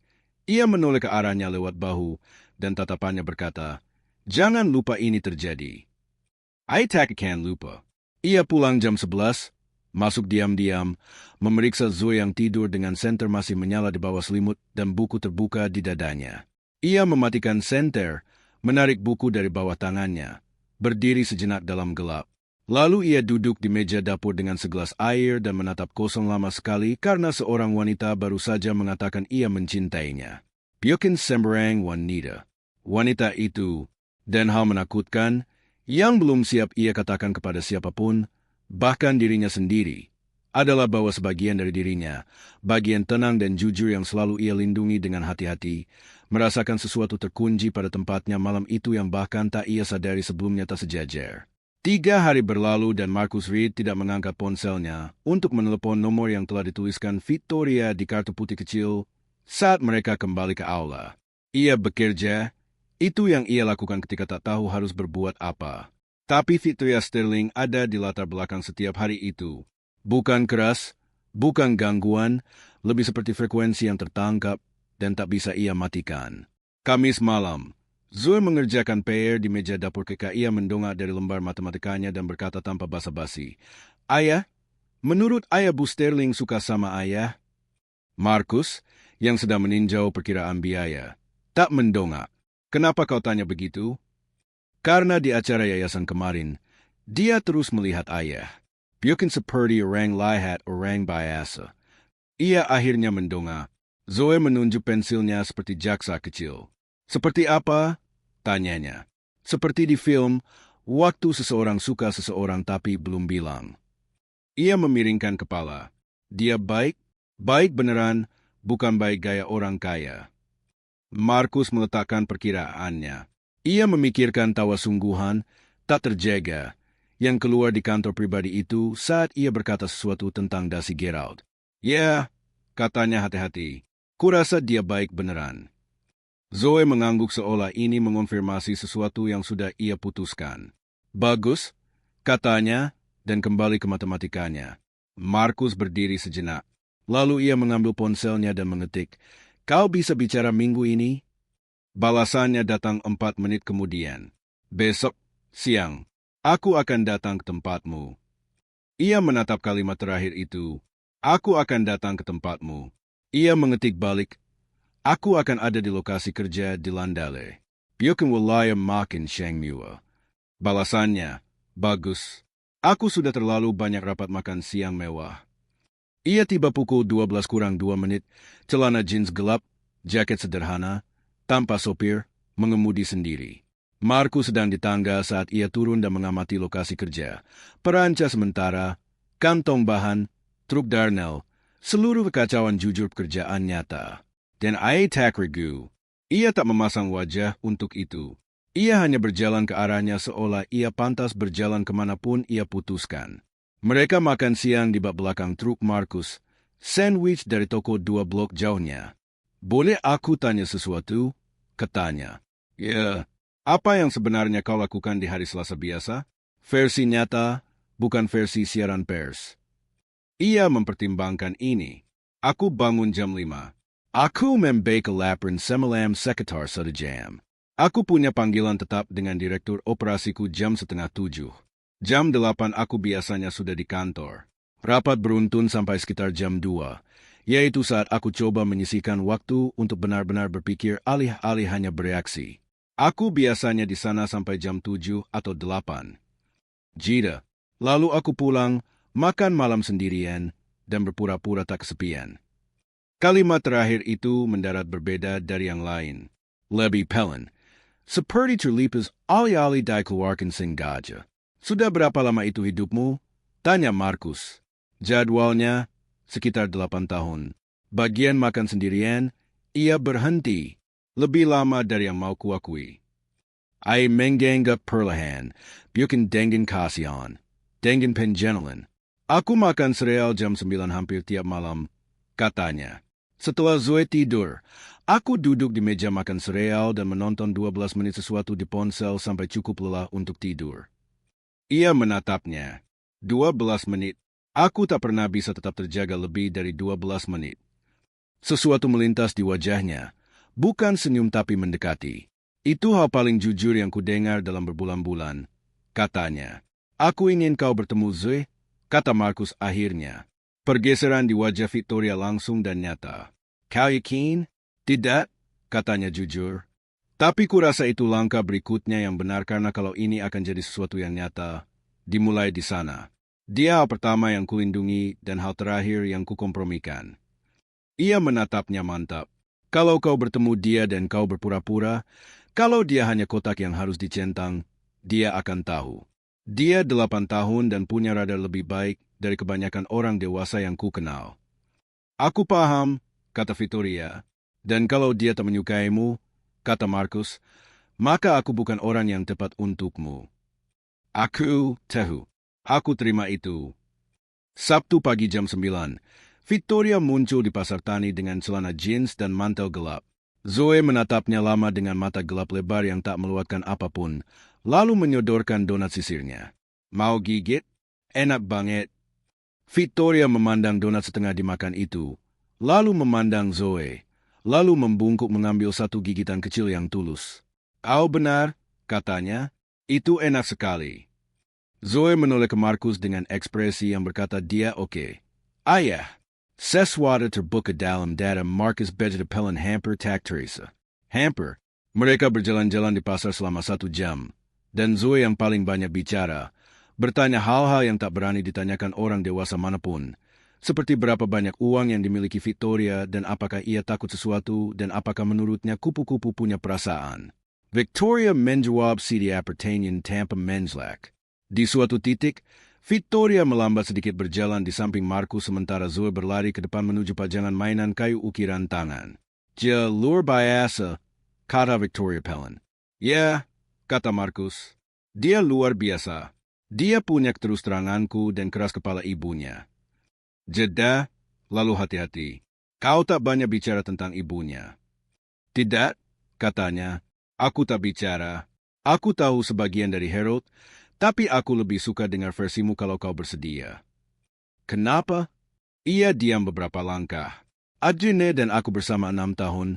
ia menoleh ke arahnya lewat bahu dan tatapannya berkata, "Jangan lupa ini terjadi." I tak akan lupa. Ia pulang jam 11, masuk diam-diam, memeriksa Zoe yang tidur dengan senter masih menyala di bawah selimut dan buku terbuka di dadanya. Ia mematikan senter, menarik buku dari bawah tangannya, berdiri sejenak dalam gelap. Lalu ia duduk di meja dapur dengan segelas air dan menatap kosong lama sekali karena seorang wanita baru saja mengatakan ia mencintainya. Bukan sembarang wanita. Wanita itu, dan hal menakutkan, yang belum siap ia katakan kepada siapapun, bahkan dirinya sendiri, adalah bahwa sebagian dari dirinya, bagian tenang dan jujur yang selalu ia lindungi dengan hati-hati, merasakan sesuatu terkunci pada tempatnya malam itu yang bahkan tak ia sadari sebelumnya tak sejajar. 3 hari berlalu dan Markus Reed tidak mengangkat ponselnya untuk menelepon nomor yang telah dituliskan Victoria di kartu putih kecil saat mereka kembali ke aula. Ia bekerja, itu yang ia lakukan ketika tak tahu harus berbuat apa. Tapi Victoria Sterling ada di latar belakang setiap hari itu. Bukan keras, bukan gangguan, lebih seperti frekuensi yang tertangkap dan tak bisa ia matikan. Kamis malam, Zoe mengerjakan PR di meja dapur ketika ia mendongak dari lembar matematikanya dan berkata tanpa basa-basi, "Ayah, menurut ayah Bu Sterling suka sama ayah?" Markus, yang sedang meninjau perkiraan biaya, tak mendongak. "Kenapa kau tanya begitu?" Karena di acara yayasan kemarin, dia terus melihat ayah. Bukan seperti orang lihat orang biasa. Ia akhirnya mendongak. Zoe menunjuk pensilnya seperti jaksa kecil. "Seperti apa?" tanyanya. "Seperti di film, waktu seseorang suka seseorang tapi belum bilang." Ia memiringkan kepala. "Dia baik? Baik beneran, bukan baik gaya orang kaya." Markus meletakkan perkiraannya. Ia memikirkan tawa sungguhan, tak terjaga, yang keluar di kantor pribadi itu saat ia berkata sesuatu tentang dasi Gerald. "Ya," katanya hati-hati, "kurasa dia baik beneran." Zoe mengangguk seolah ini mengonfirmasi sesuatu yang sudah ia putuskan. "Bagus," katanya, dan kembali ke matematikanya. Markus berdiri sejenak. Lalu ia mengambil ponselnya dan mengetik, "Kau bisa bicara minggu ini?" Balasannya datang 4 menit kemudian. "Besok, siang, aku akan datang ke tempatmu." Ia menatap kalimat terakhir itu. "Aku akan datang ke tempatmu." Ia mengetik balik, "Aku akan ada di lokasi kerja di Landale. Bukan wilayah makin Shang Mua." Balasannya, "Bagus. Aku sudah terlalu banyak rapat makan siang mewah." Ia tiba pukul 12 kurang 2 menit, celana jeans gelap, jaket sederhana, tanpa sopir, mengemudi sendiri. Markus sedang di tangga saat ia turun dan mengamati lokasi kerja. Perancah sementara, kantong bahan, truk Darnell, seluruh kekacauan jujur pekerjaan nyata. Dan I tak ragu. Ia tak memasang wajah untuk itu. Ia hanya berjalan ke arahnya seolah ia pantas berjalan kemanapun ia putuskan. Mereka makan siang di bak belakang truk Markus, sandwich dari toko 2 blok jauhnya. "Boleh aku tanya sesuatu?" katanya. "Ya, apa yang sebenarnya kau lakukan di hari Selasa biasa? Versi nyata, bukan versi siaran pers." Ia mempertimbangkan ini. Aku bangun jam 5. Aku membake lapran semalam sekitar 1 jam. Aku punya panggilan tetap dengan direktur operasiku jam 6:30. Jam 8 aku biasanya sudah di kantor. Rapat beruntun sampai sekitar jam 2, yaitu saat aku coba menyisihkan waktu untuk benar-benar berpikir alih-alih hanya bereaksi. Aku biasanya di sana sampai jam 7 atau 8. Jeda. Lalu aku pulang, makan malam sendirian, dan berpura-pura tak kesepian. Kalimat terakhir itu mendarat berbeda dari yang lain. Lebih pelan. Seperti terlipas alih-alih dikeluarkan sengaja. Sudah berapa lama itu hidupmu? Tanya Markus. Jadwalnya sekitar 8 tahun. Bagian makan sendirian, ia berhenti. Lebih lama dari yang mau kuakui. Ay menganggap perlahan, bukan dengan kasihan, dengan penjenalan. Aku makan sereal jam 9 hampir tiap malam, katanya. Setelah Zoe tidur, aku duduk di meja makan sereal dan menonton 12 menit sesuatu di ponsel sampai cukup lelah untuk tidur. Ia menatapnya. 12 menit. Aku tak pernah bisa tetap terjaga lebih dari 12 menit. Sesuatu melintas di wajahnya, bukan senyum tapi mendekati. Itu hal paling jujur yang kudengar dalam berbulan-bulan, katanya. Aku ingin kau bertemu Zoe, kata Markus akhirnya. Pergeseran di wajah Victoria langsung dan nyata. Kau yakin? Tidak, katanya jujur. Tapi kurasa itu langkah berikutnya yang benar karena kalau ini akan jadi sesuatu yang nyata, dimulai di sana. Dia hal pertama yang kulindungi dan hal terakhir yang kukompromikan. Ia menatapnya mantap. Kalau kau bertemu dia dan kau berpura-pura, kalau dia hanya kotak yang harus dicentang, dia akan tahu. Dia 8 tahun dan punya radar lebih baik dari kebanyakan orang dewasa yang ku kenal. Aku paham, kata Victoria, dan kalau dia tak menyukaimu, kata Markus, maka aku bukan orang yang tepat untukmu. Aku tahu. Aku terima itu. Sabtu pagi jam 9, Victoria muncul di pasar tani dengan celana jeans dan mantel gelap. Zoe menatapnya lama dengan mata gelap lebar yang tak meluatkan apapun, lalu menyodorkan donat sisirnya. Mau gigit? Enak banget. Victoria memandang donat setengah dimakan itu, lalu memandang Zoe, lalu membungkuk mengambil satu gigitan kecil yang tulus. Kau benar, katanya, itu enak sekali. Zoe menoleh ke Markus dengan ekspresi yang berkata dia oke. Ayah. Sesuatu terbuka dalam data Markus Vegetapelin hamper tak Teresa. Hamper. Mereka berjalan-jalan di pasar selama 1 jam. Dan Zoe yang paling banyak bicara, bertanya hal-hal yang tak berani ditanyakan orang dewasa manapun. Seperti berapa banyak uang yang dimiliki Victoria dan apakah ia takut sesuatu dan apakah menurutnya kupu-kupu punya perasaan. Victoria menjawab si dia pertanyaan tanpa menjelek. Di suatu titik, Victoria melambat sedikit berjalan di samping Markus sementara Zoe berlari ke depan menuju pajangan mainan kayu ukiran tangan. Dia luar biasa, kata Victoria pelan. Ya, kata Markus. Dia luar biasa. Dia punya keterus-teranganku dan keras kepala ibunya. Jeda, lalu hati-hati. Kau tak banyak bicara tentang ibunya. Tidak, katanya. Aku tak bicara. Aku tahu sebagian dari Harold, tapi aku lebih suka dengar versimu kalau kau bersedia. Kenapa? Ia diam beberapa langkah. Adrine dan aku bersama 6 tahun,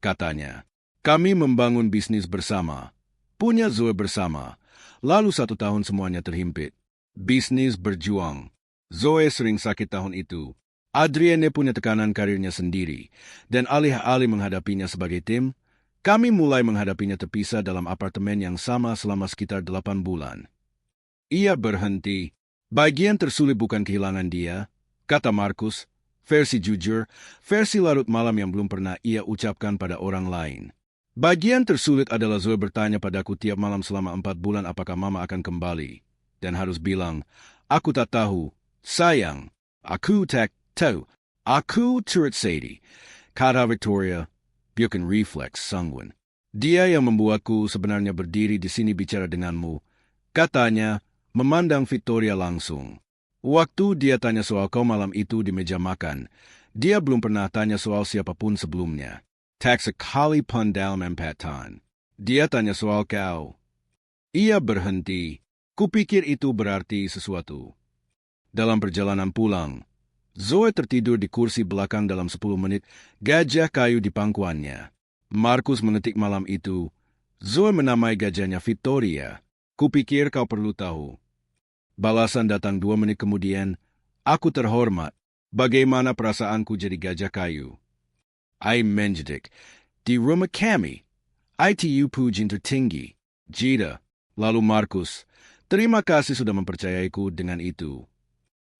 katanya. Kami membangun bisnis bersama. Punya Zoe bersama. Lalu 1 tahun semuanya terhimpit. Bisnis berjuang. Zoe sering sakit tahun itu. Adrienne punya tekanan karirnya sendiri. Dan alih-alih menghadapinya sebagai tim, kami mulai menghadapinya terpisah dalam apartemen yang sama selama sekitar 8 bulan. Ia berhenti. Bagian tersulit bukan kehilangan dia, kata Markus, versi jujur, versi larut malam yang belum pernah ia ucapkan pada orang lain. Bagian tersulit adalah Zoe bertanya padaku tiap malam selama 4 bulan apakah mama akan kembali. Dan harus bilang, aku tak tahu, sayang, aku tak tahu, aku turut sedih, kata Victoria, bukan refleks sanguin. Dia yang membuatku sebenarnya berdiri di sini bicara denganmu, katanya, memandang Victoria langsung. Waktu dia tanya soal kau malam itu di meja makan, dia belum pernah tanya soal siapapun sebelumnya. Tak sekali pun dalam 4 tahun. Dia tanya soal kau. Ia berhenti. Kupikir itu berarti sesuatu. Dalam perjalanan pulang, Zoe tertidur di kursi belakang dalam 10 menit, gajah kayu di pangkuannya. Markus mengetik malam itu. Zoe menamai gajahnya Victoria. Kupikir kau perlu tahu. Balasan datang 2 menit kemudian. Aku terhormat. Bagaimana perasaanku jadi gajah kayu? I menjedik. Di rumah kami. ITU pujian tertinggi. Jida. Lalu Markus. Terima kasih sudah mempercayaiku dengan itu.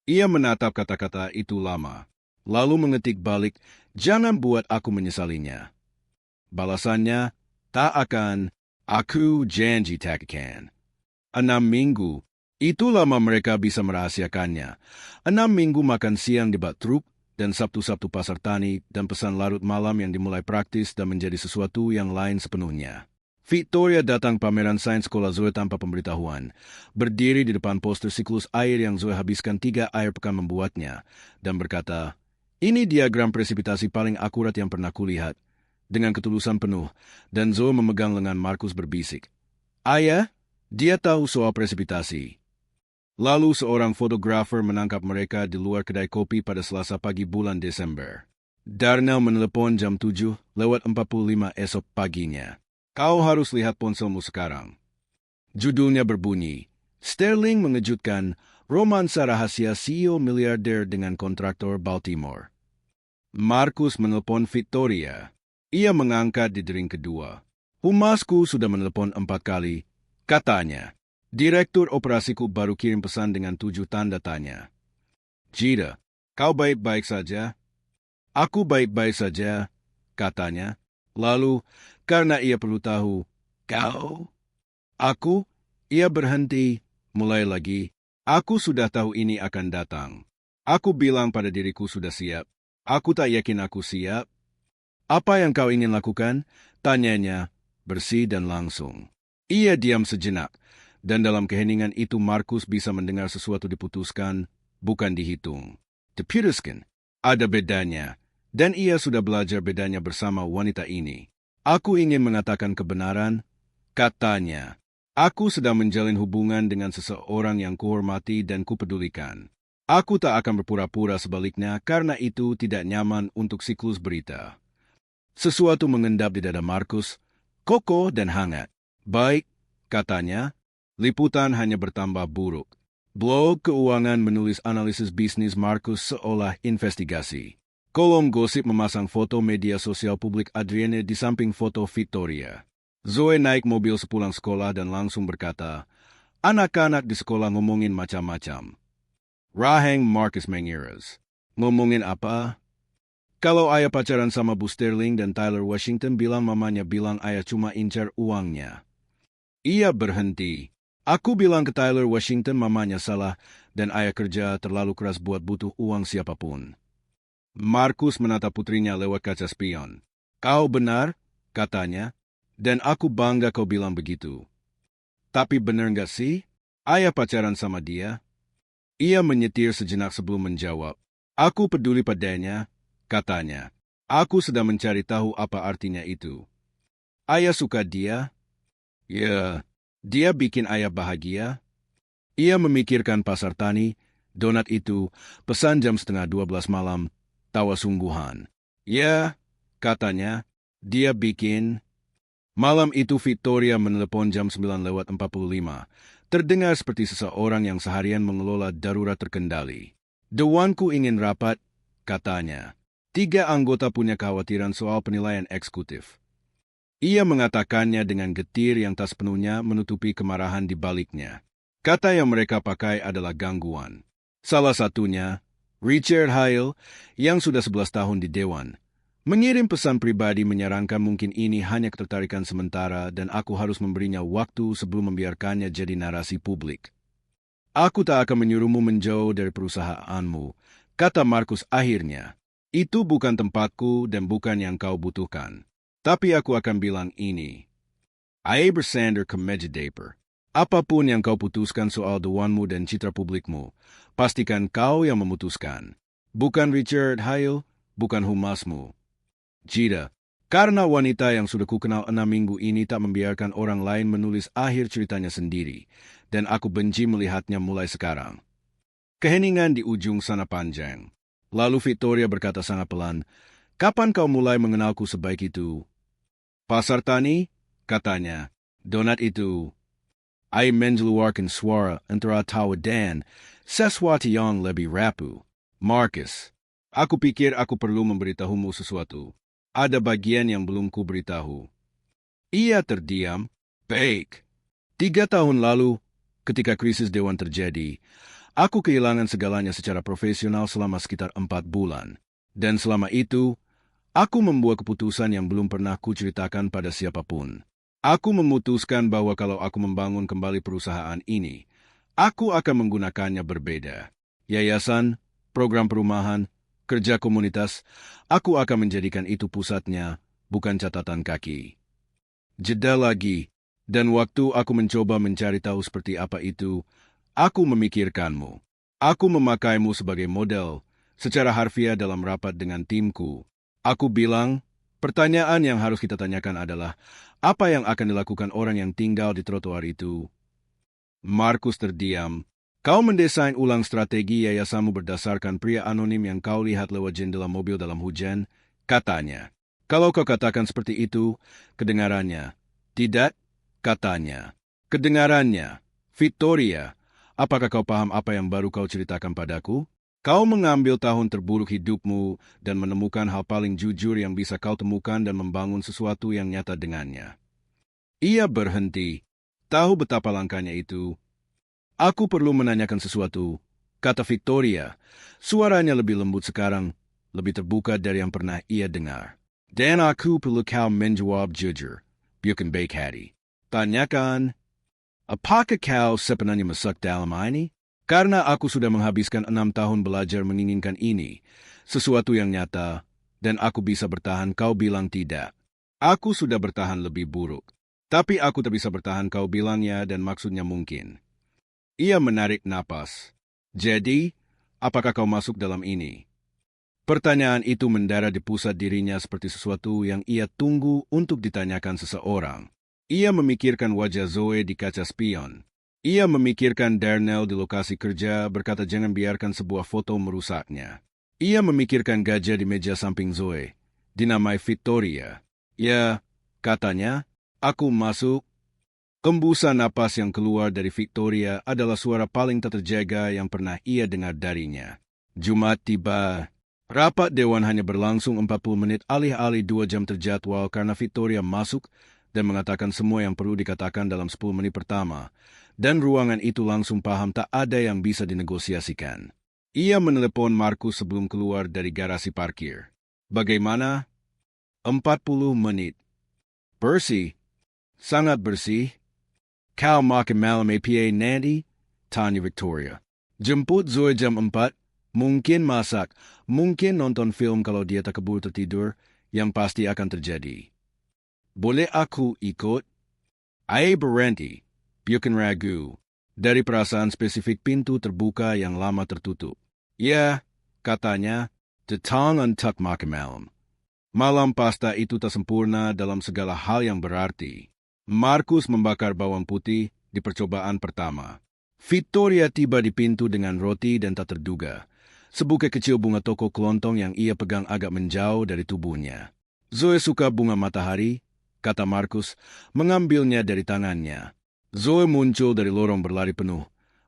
Ia menatap kata-kata itu lama, lalu mengetik balik, jangan buat aku menyesalinya. Balasannya, tak akan, aku janji tak akan. 6 minggu, itu lama mereka bisa merahasiakannya. 6 minggu makan siang debat truk, dan Sabtu-Sabtu pasar tani, dan pesan larut malam yang dimulai praktis dan menjadi sesuatu yang lain sepenuhnya. Victoria datang pameran sains sekolah Zoe tanpa pemberitahuan, berdiri di depan poster siklus air yang Zoe habiskan 3 air pekan membuatnya, dan berkata, ini diagram presipitasi paling akurat yang pernah kulihat, dengan ketulusan penuh, dan Zoe memegang lengan Markus berbisik. Ayah, dia tahu soal presipitasi. Lalu seorang fotografer menangkap mereka di luar kedai kopi pada Selasa pagi bulan Desember. Darnell menelepon jam 7:45 esok paginya. Kau harus lihat ponselmu sekarang. Judulnya berbunyi, Sterling mengejutkan, romansa rahasia CEO miliarder dengan kontraktor Baltimore. Markus menelpon Victoria. Ia mengangkat di dering kedua. Humasku sudah menelepon 4 kali, katanya. Direktur operasiku baru kirim pesan dengan 7 tanda tanya. Jida, kau baik-baik saja? Aku baik-baik saja, katanya. Lalu, karena ia perlu tahu, kau? Aku? Ia berhenti, mulai lagi. Aku sudah tahu ini akan datang. Aku bilang pada diriku sudah siap. Aku tak yakin aku siap. Apa yang kau ingin lakukan? Tanyanya, bersih dan langsung. Ia diam sejenak, dan dalam keheningan itu Markus bisa mendengar sesuatu diputuskan, bukan dihitung. Diputuskan. Ada bedanya. Dan ia sudah belajar bedanya bersama wanita ini. Aku ingin mengatakan kebenaran, katanya. Aku sedang menjalin hubungan dengan seseorang yang kuhormati dan kupedulikan. Aku tak akan berpura-pura sebaliknya karena itu tidak nyaman untuk siklus berita. Sesuatu mengendap di dada Markus, kokoh dan hangat. Baik, katanya, liputan hanya bertambah buruk. Blog keuangan menulis analisis bisnis Markus seolah investigasi. Kolom gosip memasang foto media sosial publik Adrienne di samping foto Victoria. Zoe naik mobil sepulang sekolah dan langsung berkata, anak-anak di sekolah ngomongin macam-macam. Rahang Markus mengiras. Ngomongin apa? Kalau ayah pacaran sama Bu Sterling dan Tyler Washington bilang mamanya bilang ayah cuma incar uangnya. Ia berhenti. Aku bilang ke Tyler Washington mamanya salah dan ayah kerja terlalu keras buat butuh uang siapapun. Markus menatap putrinya lewat kaca spion. Kau benar, katanya, dan aku bangga kau bilang begitu. Tapi benar nggak sih? Ayah pacaran sama dia? Ia menyetir sejenak sebelum menjawab. Aku peduli padanya, katanya. Aku sedang mencari tahu apa artinya itu. Ayah suka dia? Ya, dia bikin ayah bahagia. Ia memikirkan pasar tani, donat itu, pesan jam 11:30 malam, tawa sungguhan. Ya, katanya, dia bikin. Malam itu Victoria menelepon jam 9:45. Terdengar seperti seseorang yang seharian mengelola darurat terkendali. Dewanku ingin rapat, katanya. 3 anggota punya kekhawatiran soal penilaian eksekutif. Ia mengatakannya dengan getir yang tak sepenuhnya menutupi kemarahan di baliknya. Kata yang mereka pakai adalah gangguan. Salah satunya, Richard Hale, yang sudah 11 tahun di Dewan, mengirim pesan pribadi menyarankan mungkin ini hanya ketertarikan sementara dan aku harus memberinya waktu sebelum membiarkannya jadi narasi publik. Aku tak akan menyuruhmu menjauh dari perusahaanmu, kata Markus akhirnya. Itu bukan tempatku dan bukan yang kau butuhkan. Tapi aku akan bilang ini. Ia bersandar ke meja Daper. Apapun yang kau putuskan soal dewanmu dan citra publikmu, pastikan kau yang memutuskan. Bukan Richard Hale, bukan humasmu. Jida, karena wanita yang sudah kukenal 6 minggu ini tak membiarkan orang lain menulis akhir ceritanya sendiri, dan aku benci melihatnya mulai sekarang. Keheningan di ujung sana panjang. Lalu Victoria berkata sangat pelan, "Kapan kau mulai mengenalku sebaik itu?" "Pasar tani," katanya. "Donat itu. Ay mengeluarkan suara antara tawa dan sesuatu yang lebih rapuh. Marcus, aku pikir aku perlu memberitahumu sesuatu. Ada bagian yang belum ku beritahu." Ia terdiam. "Baik. 3 tahun lalu, ketika krisis Dewan terjadi, aku kehilangan segalanya secara profesional selama sekitar 4 bulan. Dan selama itu, aku membuat keputusan yang belum pernah kuceritakan pada siapapun. Aku memutuskan bahwa kalau aku membangun kembali perusahaan ini, aku akan menggunakannya berbeda. Yayasan, program perumahan, kerja komunitas, aku akan menjadikan itu pusatnya, bukan catatan kaki." Jeda lagi, dan waktu aku mencoba mencari tahu seperti apa itu, aku memikirkanmu. Aku memakaimu sebagai model, secara harfiah dalam rapat dengan timku. Aku bilang, pertanyaan yang harus kita tanyakan adalah, apa yang akan dilakukan orang yang tinggal di trotoar itu? Markus terdiam. "Kau mendesain ulang strategi yayasanmu berdasarkan pria anonim yang kau lihat lewat jendela mobil dalam hujan," katanya. "Kalau kau katakan seperti itu, kedengarannya." "Tidak," katanya. "Kedengarannya. Victoria, apakah kau paham apa yang baru kau ceritakan padaku? Kau mengambil tahun terburuk hidupmu dan menemukan hal paling jujur yang bisa kau temukan dan membangun sesuatu yang nyata dengannya." Ia berhenti. Tahu betapa langkahnya itu. "Aku perlu menanyakan sesuatu," kata Victoria. Suaranya lebih lembut sekarang, lebih terbuka dari yang pernah ia dengar. "Dan aku perlu kau menjawab jujur, bukan baik hati. Tanyakan, apakah kau sebenarnya masuk dalam ini? Karena aku sudah menghabiskan 6 tahun belajar menginginkan ini, sesuatu yang nyata, dan aku bisa bertahan kau bilang tidak. Aku sudah bertahan lebih buruk. Tapi aku tak bisa bertahan kau bilangnya dan maksudnya mungkin." Ia menarik napas. "Jadi, apakah kau masuk dalam ini?" Pertanyaan itu mendarat di pusat dirinya seperti sesuatu yang ia tunggu untuk ditanyakan seseorang. Ia memikirkan wajah Zoe di kaca spion. Ia memikirkan Darnell di lokasi kerja berkata jangan biarkan sebuah foto merusaknya. Ia memikirkan gajah di meja samping Zoe, dinamai Victoria. "Ya," katanya, "aku masuk." Hembusan napas yang keluar dari Victoria adalah suara paling tak terjaga yang pernah ia dengar darinya. Jumat tiba. Rapat Dewan hanya berlangsung 40 menit alih-alih 2 jam terjadwal karena Victoria masuk dan mengatakan semua yang perlu dikatakan dalam 10 menit pertama, dan ruangan itu langsung paham tak ada yang bisa dinegosiasikan. Ia menelepon Markus sebelum keluar dari garasi parkir. "Bagaimana?" 40 menit. "Bersih. Sangat bersih." "Kau makan malam APA nanti?" tanya Victoria. "Jemput Zoe jam 4. Mungkin masak, mungkin nonton film kalau dia tak keburu tertidur, yang pasti akan terjadi." "Boleh aku ikut?" Ai berhenti, bukan ragu. Dari perasaan spesifik pintu terbuka yang lama tertutup. "Ya," katanya, "datang untuk makan malam." Malam pasta itu tak sempurna dalam segala hal yang berarti. Markus membakar bawang putih di percobaan pertama. Victoria tiba di pintu dengan roti dan tak terduga. Sebukai kecil bunga toko kelontong yang ia pegang agak menjauh dari tubuhnya. "Zoe suka bunga matahari," kata Markus, mengambilnya dari tangannya. Zoe muncul dari lorong berlari penuh,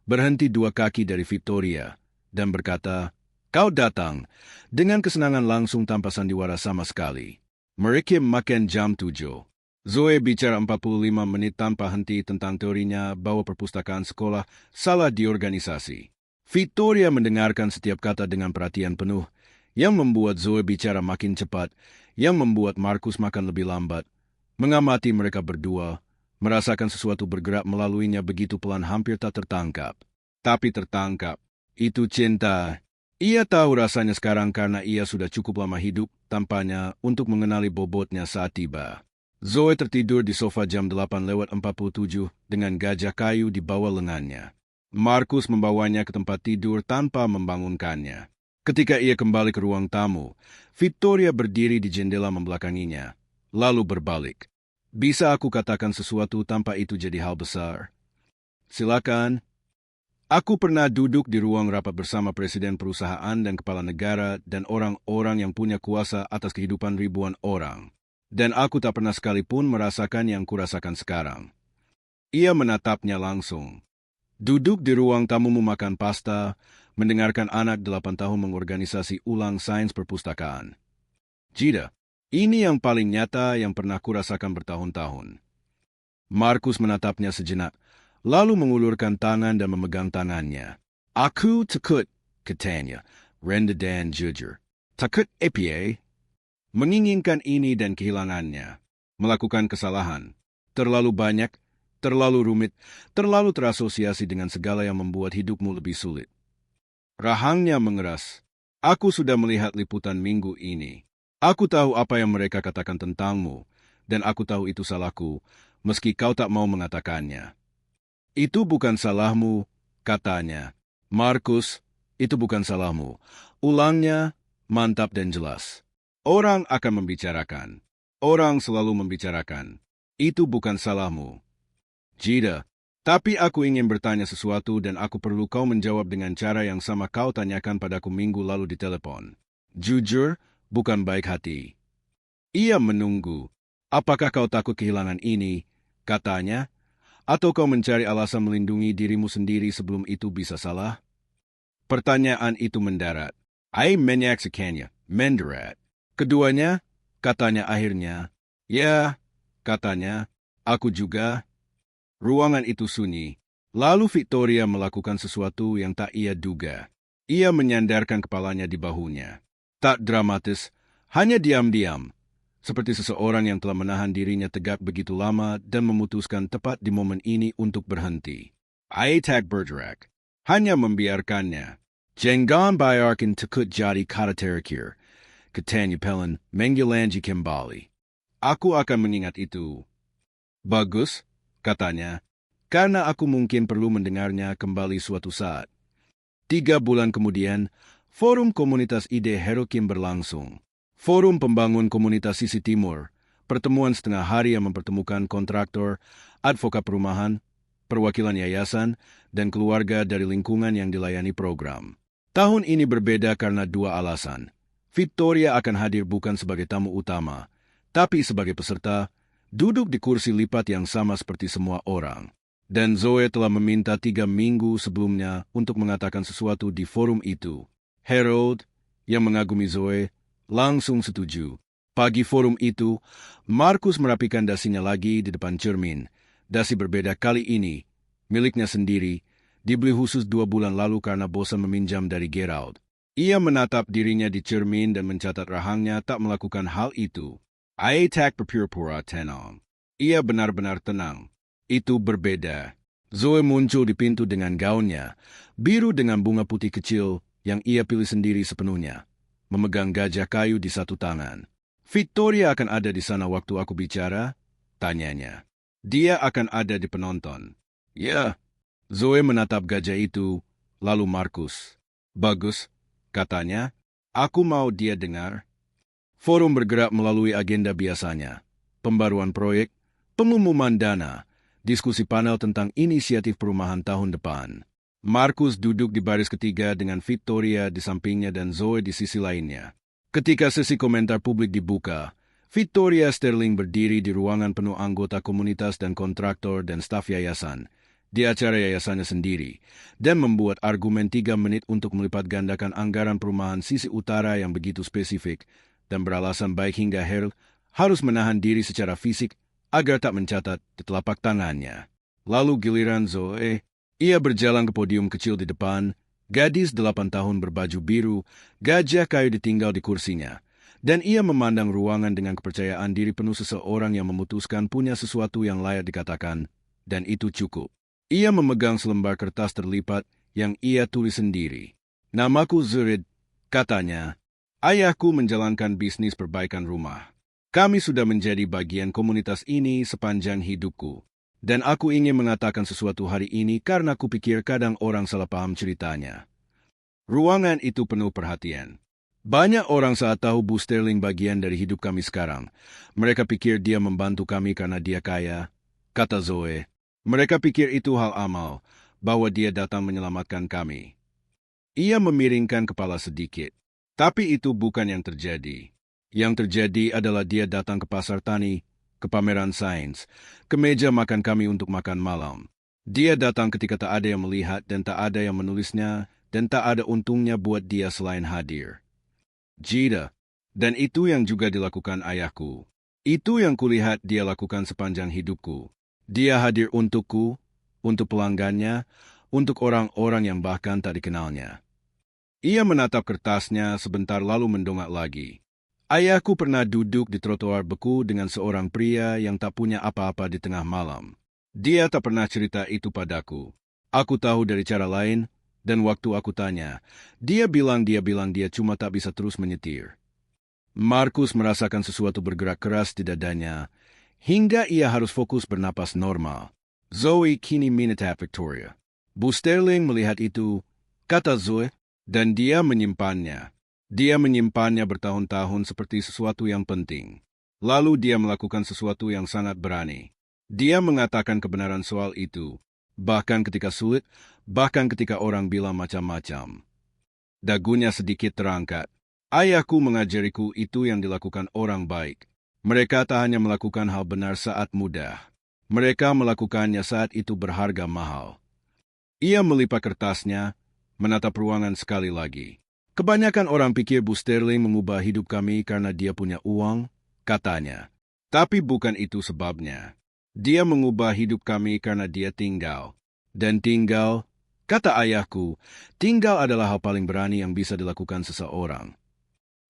berhenti 2 kaki dari Victoria, dan berkata, "Kau datang," dengan kesenangan langsung tanpa sandiwara sama sekali. Mereka makan jam 7. Zoe bicara 45 menit tanpa henti tentang teorinya bahwa perpustakaan sekolah salah di organisasi. Victoria mendengarkan setiap kata dengan perhatian penuh, yang membuat Zoe bicara makin cepat, yang membuat Markus makan lebih lambat. Mengamati mereka berdua, merasakan sesuatu bergerak melaluinya begitu pelan hampir tak tertangkap. Tapi tertangkap. Itu cinta. Ia tahu rasanya sekarang karena ia sudah cukup lama hidup tanpanya untuk mengenali bobotnya saat tiba. Zoe tertidur di sofa jam 8:47 dengan gajah kayu di bawah lengannya. Markus membawanya ke tempat tidur tanpa membangunkannya. Ketika ia kembali ke ruang tamu, Victoria berdiri di jendela membelakanginya, lalu berbalik. "Bisa aku katakan sesuatu tanpa itu jadi hal besar?" "Silakan." Aku pernah duduk di ruang rapat bersama presiden perusahaan dan kepala negara dan orang-orang yang punya kuasa atas kehidupan ribuan orang. Dan aku tak pernah sekalipun merasakan yang kurasakan sekarang. Ia menatapnya langsung. Duduk di ruang tamu memakan pasta, mendengarkan anak 8 tahun mengorganisasi ulang sains perpustakaan. Jida, ini yang paling nyata yang pernah kurasakan bertahun-tahun. Markus menatapnya sejenak, lalu mengulurkan tangan dan memegang tangannya. Aku takut, katanya, rendah dan jujur. Takut apa? Menginginkan ini dan kehilangannya. Melakukan kesalahan. Terlalu banyak, terlalu rumit, terlalu terasosiasi dengan segala yang membuat hidupmu lebih sulit. Rahangnya mengeras. Aku sudah melihat liputan minggu ini. Aku tahu apa yang mereka katakan tentangmu, dan aku tahu itu salahku, meski kau tak mau mengatakannya. Itu bukan salahmu, katanya. Markus, itu bukan salahmu. Ulangnya, mantap dan jelas. Orang akan membicarakan. Orang selalu membicarakan. Itu bukan salahmu. Jida, tapi aku ingin bertanya sesuatu dan aku perlu kau menjawab dengan cara yang sama kau tanyakan padaku minggu lalu di telepon. Jujur, bukan baik hati. Ia menunggu. Apakah kau takut kehilangan ini, katanya? Atau kau mencari alasan melindungi dirimu sendiri sebelum itu bisa salah? Pertanyaan itu mendarat. Menyaksikannya, mendarat. Keduanya, katanya akhirnya. Ya, katanya, aku juga. Ruangan itu sunyi. Lalu Victoria melakukan sesuatu yang tak ia duga. Ia menyandarkan kepalanya di bahunya. Tak dramatis, hanya diam-diam. Seperti seseorang yang telah menahan dirinya tegak begitu lama dan memutuskan tepat di momen ini untuk berhenti. Tak bergerak. Hanya membiarkannya. Jangan biarkan takut jadi kata terakhir. Katanya pelan, menggelanji kembali. Aku akan mengingat itu. Bagus, katanya, karena aku mungkin perlu mendengarnya kembali suatu saat. 3 bulan kemudian, Forum Komunitas Ide Herokim berlangsung. Forum Pembangun Komunitas Sisi Timur, pertemuan setengah hari yang mempertemukan kontraktor, advokat perumahan, perwakilan yayasan, dan keluarga dari lingkungan yang dilayani program. Tahun ini berbeda karena 2 alasan. Victoria akan hadir bukan sebagai tamu utama, tapi sebagai peserta, duduk di kursi lipat yang sama seperti semua orang. Dan Zoe telah meminta 3 minggu sebelumnya untuk mengatakan sesuatu di forum itu. Harold, yang mengagumi Zoe, langsung setuju. Pagi forum itu, Markus merapikan dasinya lagi di depan cermin. Dasi berbeda kali ini, miliknya sendiri, dibeli khusus 2 bulan lalu karena bosan meminjam dari Gerald. Ia menatap dirinya di cermin dan mencatat rahangnya tak melakukan hal itu. Tak berpura-pura tenang. Ia benar-benar tenang. Itu berbeda. Zoe muncul di pintu dengan gaunnya, biru dengan bunga putih kecil yang ia pilih sendiri sepenuhnya. Memegang gajah kayu di satu tangan. Victoria akan ada di sana waktu aku bicara? Tanyanya. Dia akan ada di penonton. Ya. Zoe menatap gajah itu, lalu Markus. Bagus, katanya. Aku mau dia dengar. Forum bergerak melalui agenda biasanya. Pembaruan proyek, pengumuman dana, diskusi panel tentang inisiatif perumahan tahun depan. Markus duduk di baris ketiga dengan Victoria di sampingnya dan Zoe di sisi lainnya. Ketika sesi komentar publik dibuka, Victoria Sterling berdiri di ruangan penuh anggota komunitas dan kontraktor dan staf yayasan, di acara yayasannya sendiri, dan membuat argumen 3 menit untuk melipat gandakan anggaran perumahan sisi utara yang begitu spesifik, dan beralasan baik hingga Harold harus menahan diri secara fisik agar tak mencatat di telapak tangannya. Lalu giliran Zoe. Ia berjalan ke podium kecil di depan, gadis 8 tahun berbaju biru, gajah kayu ditinggal di kursinya, dan ia memandang ruangan dengan kepercayaan diri penuh seseorang yang memutuskan punya sesuatu yang layak dikatakan, dan itu cukup. Ia memegang selembar kertas terlipat yang ia tulis sendiri. Namaku Zurid, katanya. Ayahku menjalankan bisnis perbaikan rumah. Kami sudah menjadi bagian komunitas ini sepanjang hidupku. Dan aku ingin mengatakan sesuatu hari ini karena kupikir kadang orang salah paham ceritanya. Ruangan itu penuh perhatian. Banyak orang saat tahu Bu Sterling bagian dari hidup kami sekarang. Mereka pikir dia membantu kami karena dia kaya, kata Zoe. Mereka pikir itu hal amal, bahwa dia datang menyelamatkan kami. Ia memiringkan kepala sedikit. Tapi itu bukan yang terjadi. Yang terjadi adalah dia datang ke pasar tani, ke pameran sains, ke meja makan kami untuk makan malam. Dia datang ketika tak ada yang melihat dan tak ada yang menulisnya, dan tak ada untungnya buat dia selain hadir. Jida. Dan itu yang juga dilakukan ayahku. Itu yang kulihat dia lakukan sepanjang hidupku. Dia hadir untukku, untuk pelanggannya, untuk orang-orang yang bahkan tak dikenalnya. Ia menatap kertasnya sebentar lalu mendongak lagi. Ayahku pernah duduk di trotoar beku dengan seorang pria yang tak punya apa-apa di tengah malam. Dia tak pernah cerita itu padaku. Aku tahu dari cara lain, dan waktu aku tanya, dia bilang dia cuma tak bisa terus menyetir. Markus merasakan sesuatu bergerak keras di dadanya, hingga ia harus fokus bernapas normal. Zoe kini menatap Victoria. Bu Sterling melihat itu, kata Zoe, dan dia menyimpannya. Dia menyimpannya bertahun-tahun seperti sesuatu yang penting. Lalu dia melakukan sesuatu yang sangat berani. Dia mengatakan kebenaran soal itu, bahkan ketika sulit, bahkan ketika orang bilang macam-macam. Dagunya sedikit terangkat. Ayahku mengajariku itu yang dilakukan orang baik. Mereka tak hanya melakukan hal benar saat mudah. Mereka melakukannya saat itu berharga mahal. Ia melipat kertasnya, menatap ruangan sekali lagi. Kebanyakan orang pikir Bu Sterling mengubah hidup kami karena dia punya uang, katanya. Tapi bukan itu sebabnya. Dia mengubah hidup kami karena dia tinggal. Dan tinggal, kata ayahku, tinggal adalah hal paling berani yang bisa dilakukan seseorang.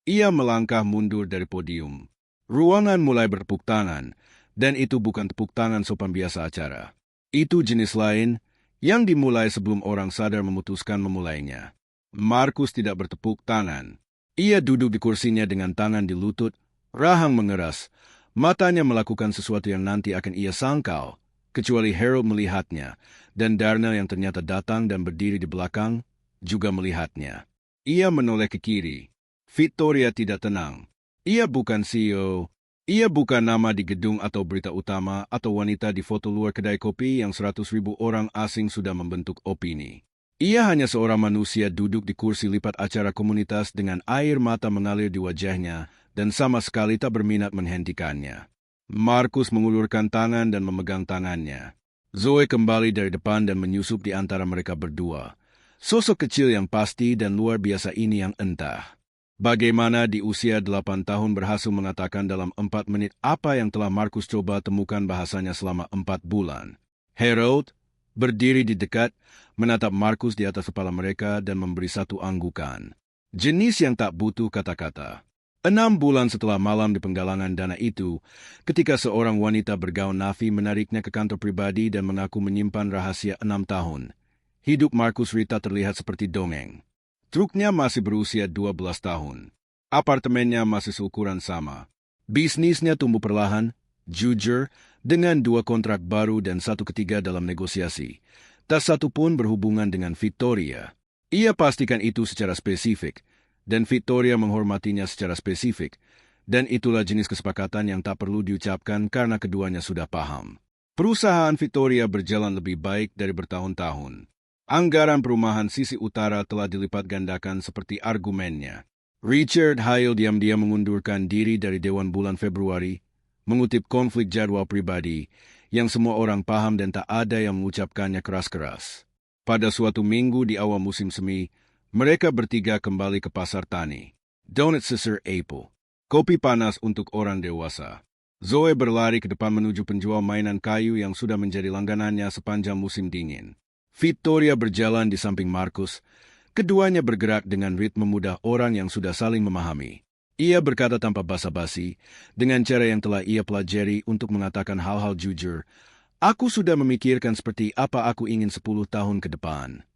Ia melangkah mundur dari podium. Ruangan mulai bertepuk tangan, dan itu bukan tepuk tangan sopan biasa acara. Itu jenis lain, yang dimulai sebelum orang sadar memutuskan memulainya. Markus tidak bertepuk tangan. Ia duduk di kursinya dengan tangan di lutut, rahang mengeras, matanya melakukan sesuatu yang nanti akan ia sangkal, kecuali Harold melihatnya, dan Darnell yang ternyata datang dan berdiri di belakang, juga melihatnya. Ia menoleh ke kiri. Victoria tidak tenang. Ia bukan CEO. Ia bukan nama di gedung atau berita utama atau wanita di foto luar kedai kopi yang 100.000 orang asing sudah membentuk opini. Ia hanya seorang manusia duduk di kursi lipat acara komunitas dengan air mata mengalir di wajahnya dan sama sekali tak berminat menghentikannya. Markus mengulurkan tangan dan memegang tangannya. Zoe kembali dari depan dan menyusup di antara mereka berdua. Sosok kecil yang pasti dan luar biasa ini yang entah. Bagaimana di usia 8 tahun berhasil mengatakan dalam 4 menit apa yang telah Markus coba temukan bahasanya selama 4 bulan. Harold berdiri di dekat, menatap Markus di atas kepala mereka dan memberi satu anggukan. Jenis yang tak butuh kata-kata. 6 bulan setelah malam di penggalangan dana itu, ketika seorang wanita bergaun nafi menariknya ke kantor pribadi dan mengaku menyimpan rahasia 6 tahun, hidup Markus Rita terlihat seperti dongeng. Truknya masih berusia 12 tahun. Apartemennya masih seukuran sama. Bisnisnya tumbuh perlahan, jujur, dengan 2 kontrak baru dan 1 ketiga dalam negosiasi. Tak satu pun berhubungan dengan Victoria. Ia pastikan itu secara spesifik, dan Victoria menghormatinya secara spesifik, dan itulah jenis kesepakatan yang tak perlu diucapkan karena keduanya sudah paham. Perusahaan Victoria berjalan lebih baik dari bertahun-tahun. Anggaran perumahan sisi utara telah dilipat gandakan seperti argumennya. Richard Hale diam-diam mengundurkan diri dari Dewan bulan Februari, mengutip konflik jadwal pribadi, yang semua orang paham dan tak ada yang mengucapkannya keras-keras. Pada suatu minggu di awal musim semi, mereka bertiga kembali ke pasar tani. Donut Sister Apple. Kopi panas untuk orang dewasa. Zoe berlari ke depan menuju penjual mainan kayu yang sudah menjadi langganannya sepanjang musim dingin. Victoria berjalan di samping Markus. Keduanya bergerak dengan ritme mudah orang yang sudah saling memahami. Ia berkata tanpa basa-basi, dengan cara yang telah ia pelajari untuk mengatakan hal-hal jujur. Aku sudah memikirkan seperti apa aku ingin 10 tahun ke depan.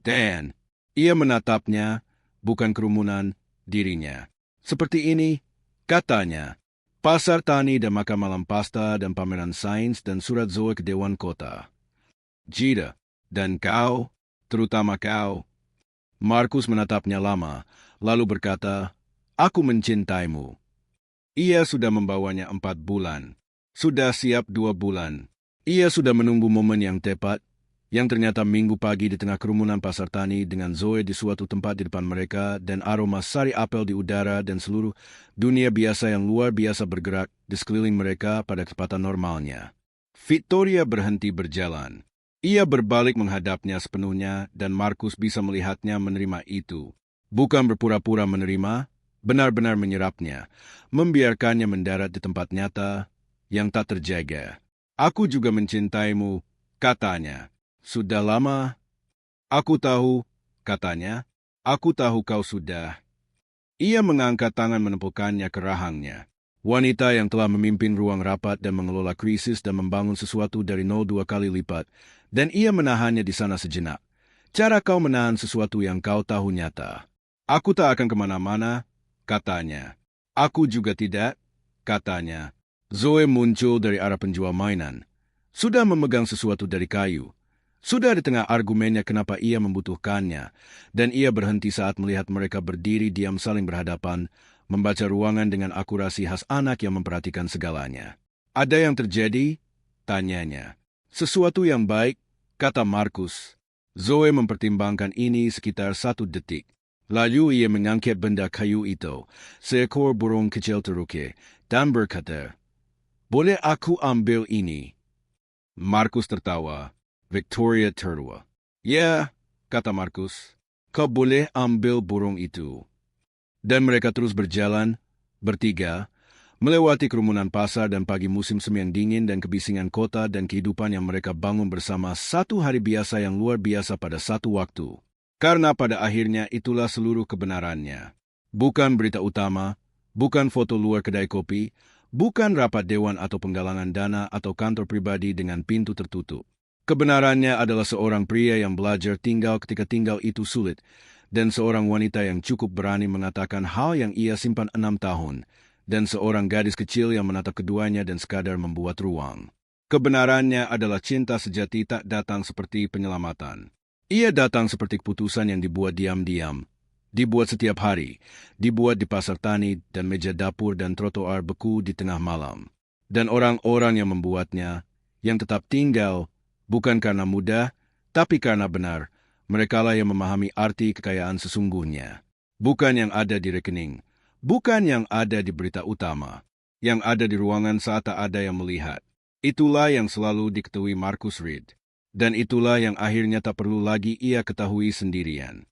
Dan, ia menatapnya, bukan kerumunan, dirinya. Seperti ini, katanya, pasar tani dan makan malam pasta dan pameran sains dan surat Zoe ke Dewan Kota. Jida. Dan kau, terutama kau. Markus menatapnya lama, lalu berkata, aku mencintaimu. Ia sudah membawanya 4 bulan. Sudah siap 2 bulan. Ia sudah menunggu momen yang tepat, yang ternyata minggu pagi di tengah kerumunan pasar tani dengan Zoe di suatu tempat di depan mereka dan aroma sari apel di udara dan seluruh dunia biasa yang luar biasa bergerak di sekeliling mereka pada kecepatan normalnya. Victoria berhenti berjalan. Ia berbalik menghadapnya sepenuhnya dan Markus bisa melihatnya menerima itu. Bukan berpura-pura menerima, benar-benar menyerapnya, membiarkannya mendarat di tempat nyata yang tak terjaga. Aku juga mencintaimu, katanya. Sudah lama? Aku tahu, katanya. Aku tahu kau sudah. Ia mengangkat tangan menempelkannya ke rahangnya. Wanita yang telah memimpin ruang rapat dan mengelola krisis dan membangun sesuatu dari 02 kali lipat, dan ia menahannya di sana sejenak. Cara kau menahan sesuatu yang kau tahu nyata. Aku tak akan kemana-mana, katanya. Aku juga tidak, katanya. Zoe muncul dari arah penjual mainan. Sudah memegang sesuatu dari kayu. Sudah di tengah argumennya kenapa ia membutuhkannya, dan ia berhenti saat melihat mereka berdiri diam saling berhadapan, membaca ruangan dengan akurasi khas anak yang memperhatikan segalanya. Ada yang terjadi? Tanyanya. Sesuatu yang baik, kata Markus. Zoe mempertimbangkan ini sekitar 1 detik. Lalu ia mengangkat benda kayu itu, seekor burung kecil teruke, dan berkata, "Boleh aku ambil ini?" Markus tertawa. Victoria tertawa. "Ya," kata Markus, "kau boleh ambil burung itu." Dan mereka terus berjalan, bertiga, melewati kerumunan pasar dan pagi musim semi yang dingin dan kebisingan kota dan kehidupan yang mereka bangun bersama satu hari biasa yang luar biasa pada satu waktu. Karena pada akhirnya itulah seluruh kebenarannya. Bukan berita utama, bukan foto luar kedai kopi, bukan rapat dewan atau penggalangan dana atau kantor pribadi dengan pintu tertutup. Kebenarannya adalah seorang pria yang belajar tinggal ketika tinggal itu sulit, dan seorang wanita yang cukup berani mengatakan hal yang ia simpan 6 tahun, dan seorang gadis kecil yang menatap keduanya dan sekadar membuat ruang. Kebenarannya adalah cinta sejati tak datang seperti penyelamatan. Ia datang seperti keputusan yang dibuat diam-diam, dibuat setiap hari, dibuat di pasar tani dan meja dapur dan trotoar beku di tengah malam. Dan orang-orang yang membuatnya, yang tetap tinggal, bukan karena mudah, tapi karena benar, merekalah yang memahami arti kekayaan sesungguhnya. Bukan yang ada di rekening, bukan yang ada di berita utama, yang ada di ruangan saat tak ada yang melihat. Itulah yang selalu diketahui Markus Reed. Dan itulah yang akhirnya tak perlu lagi ia ketahui sendirian.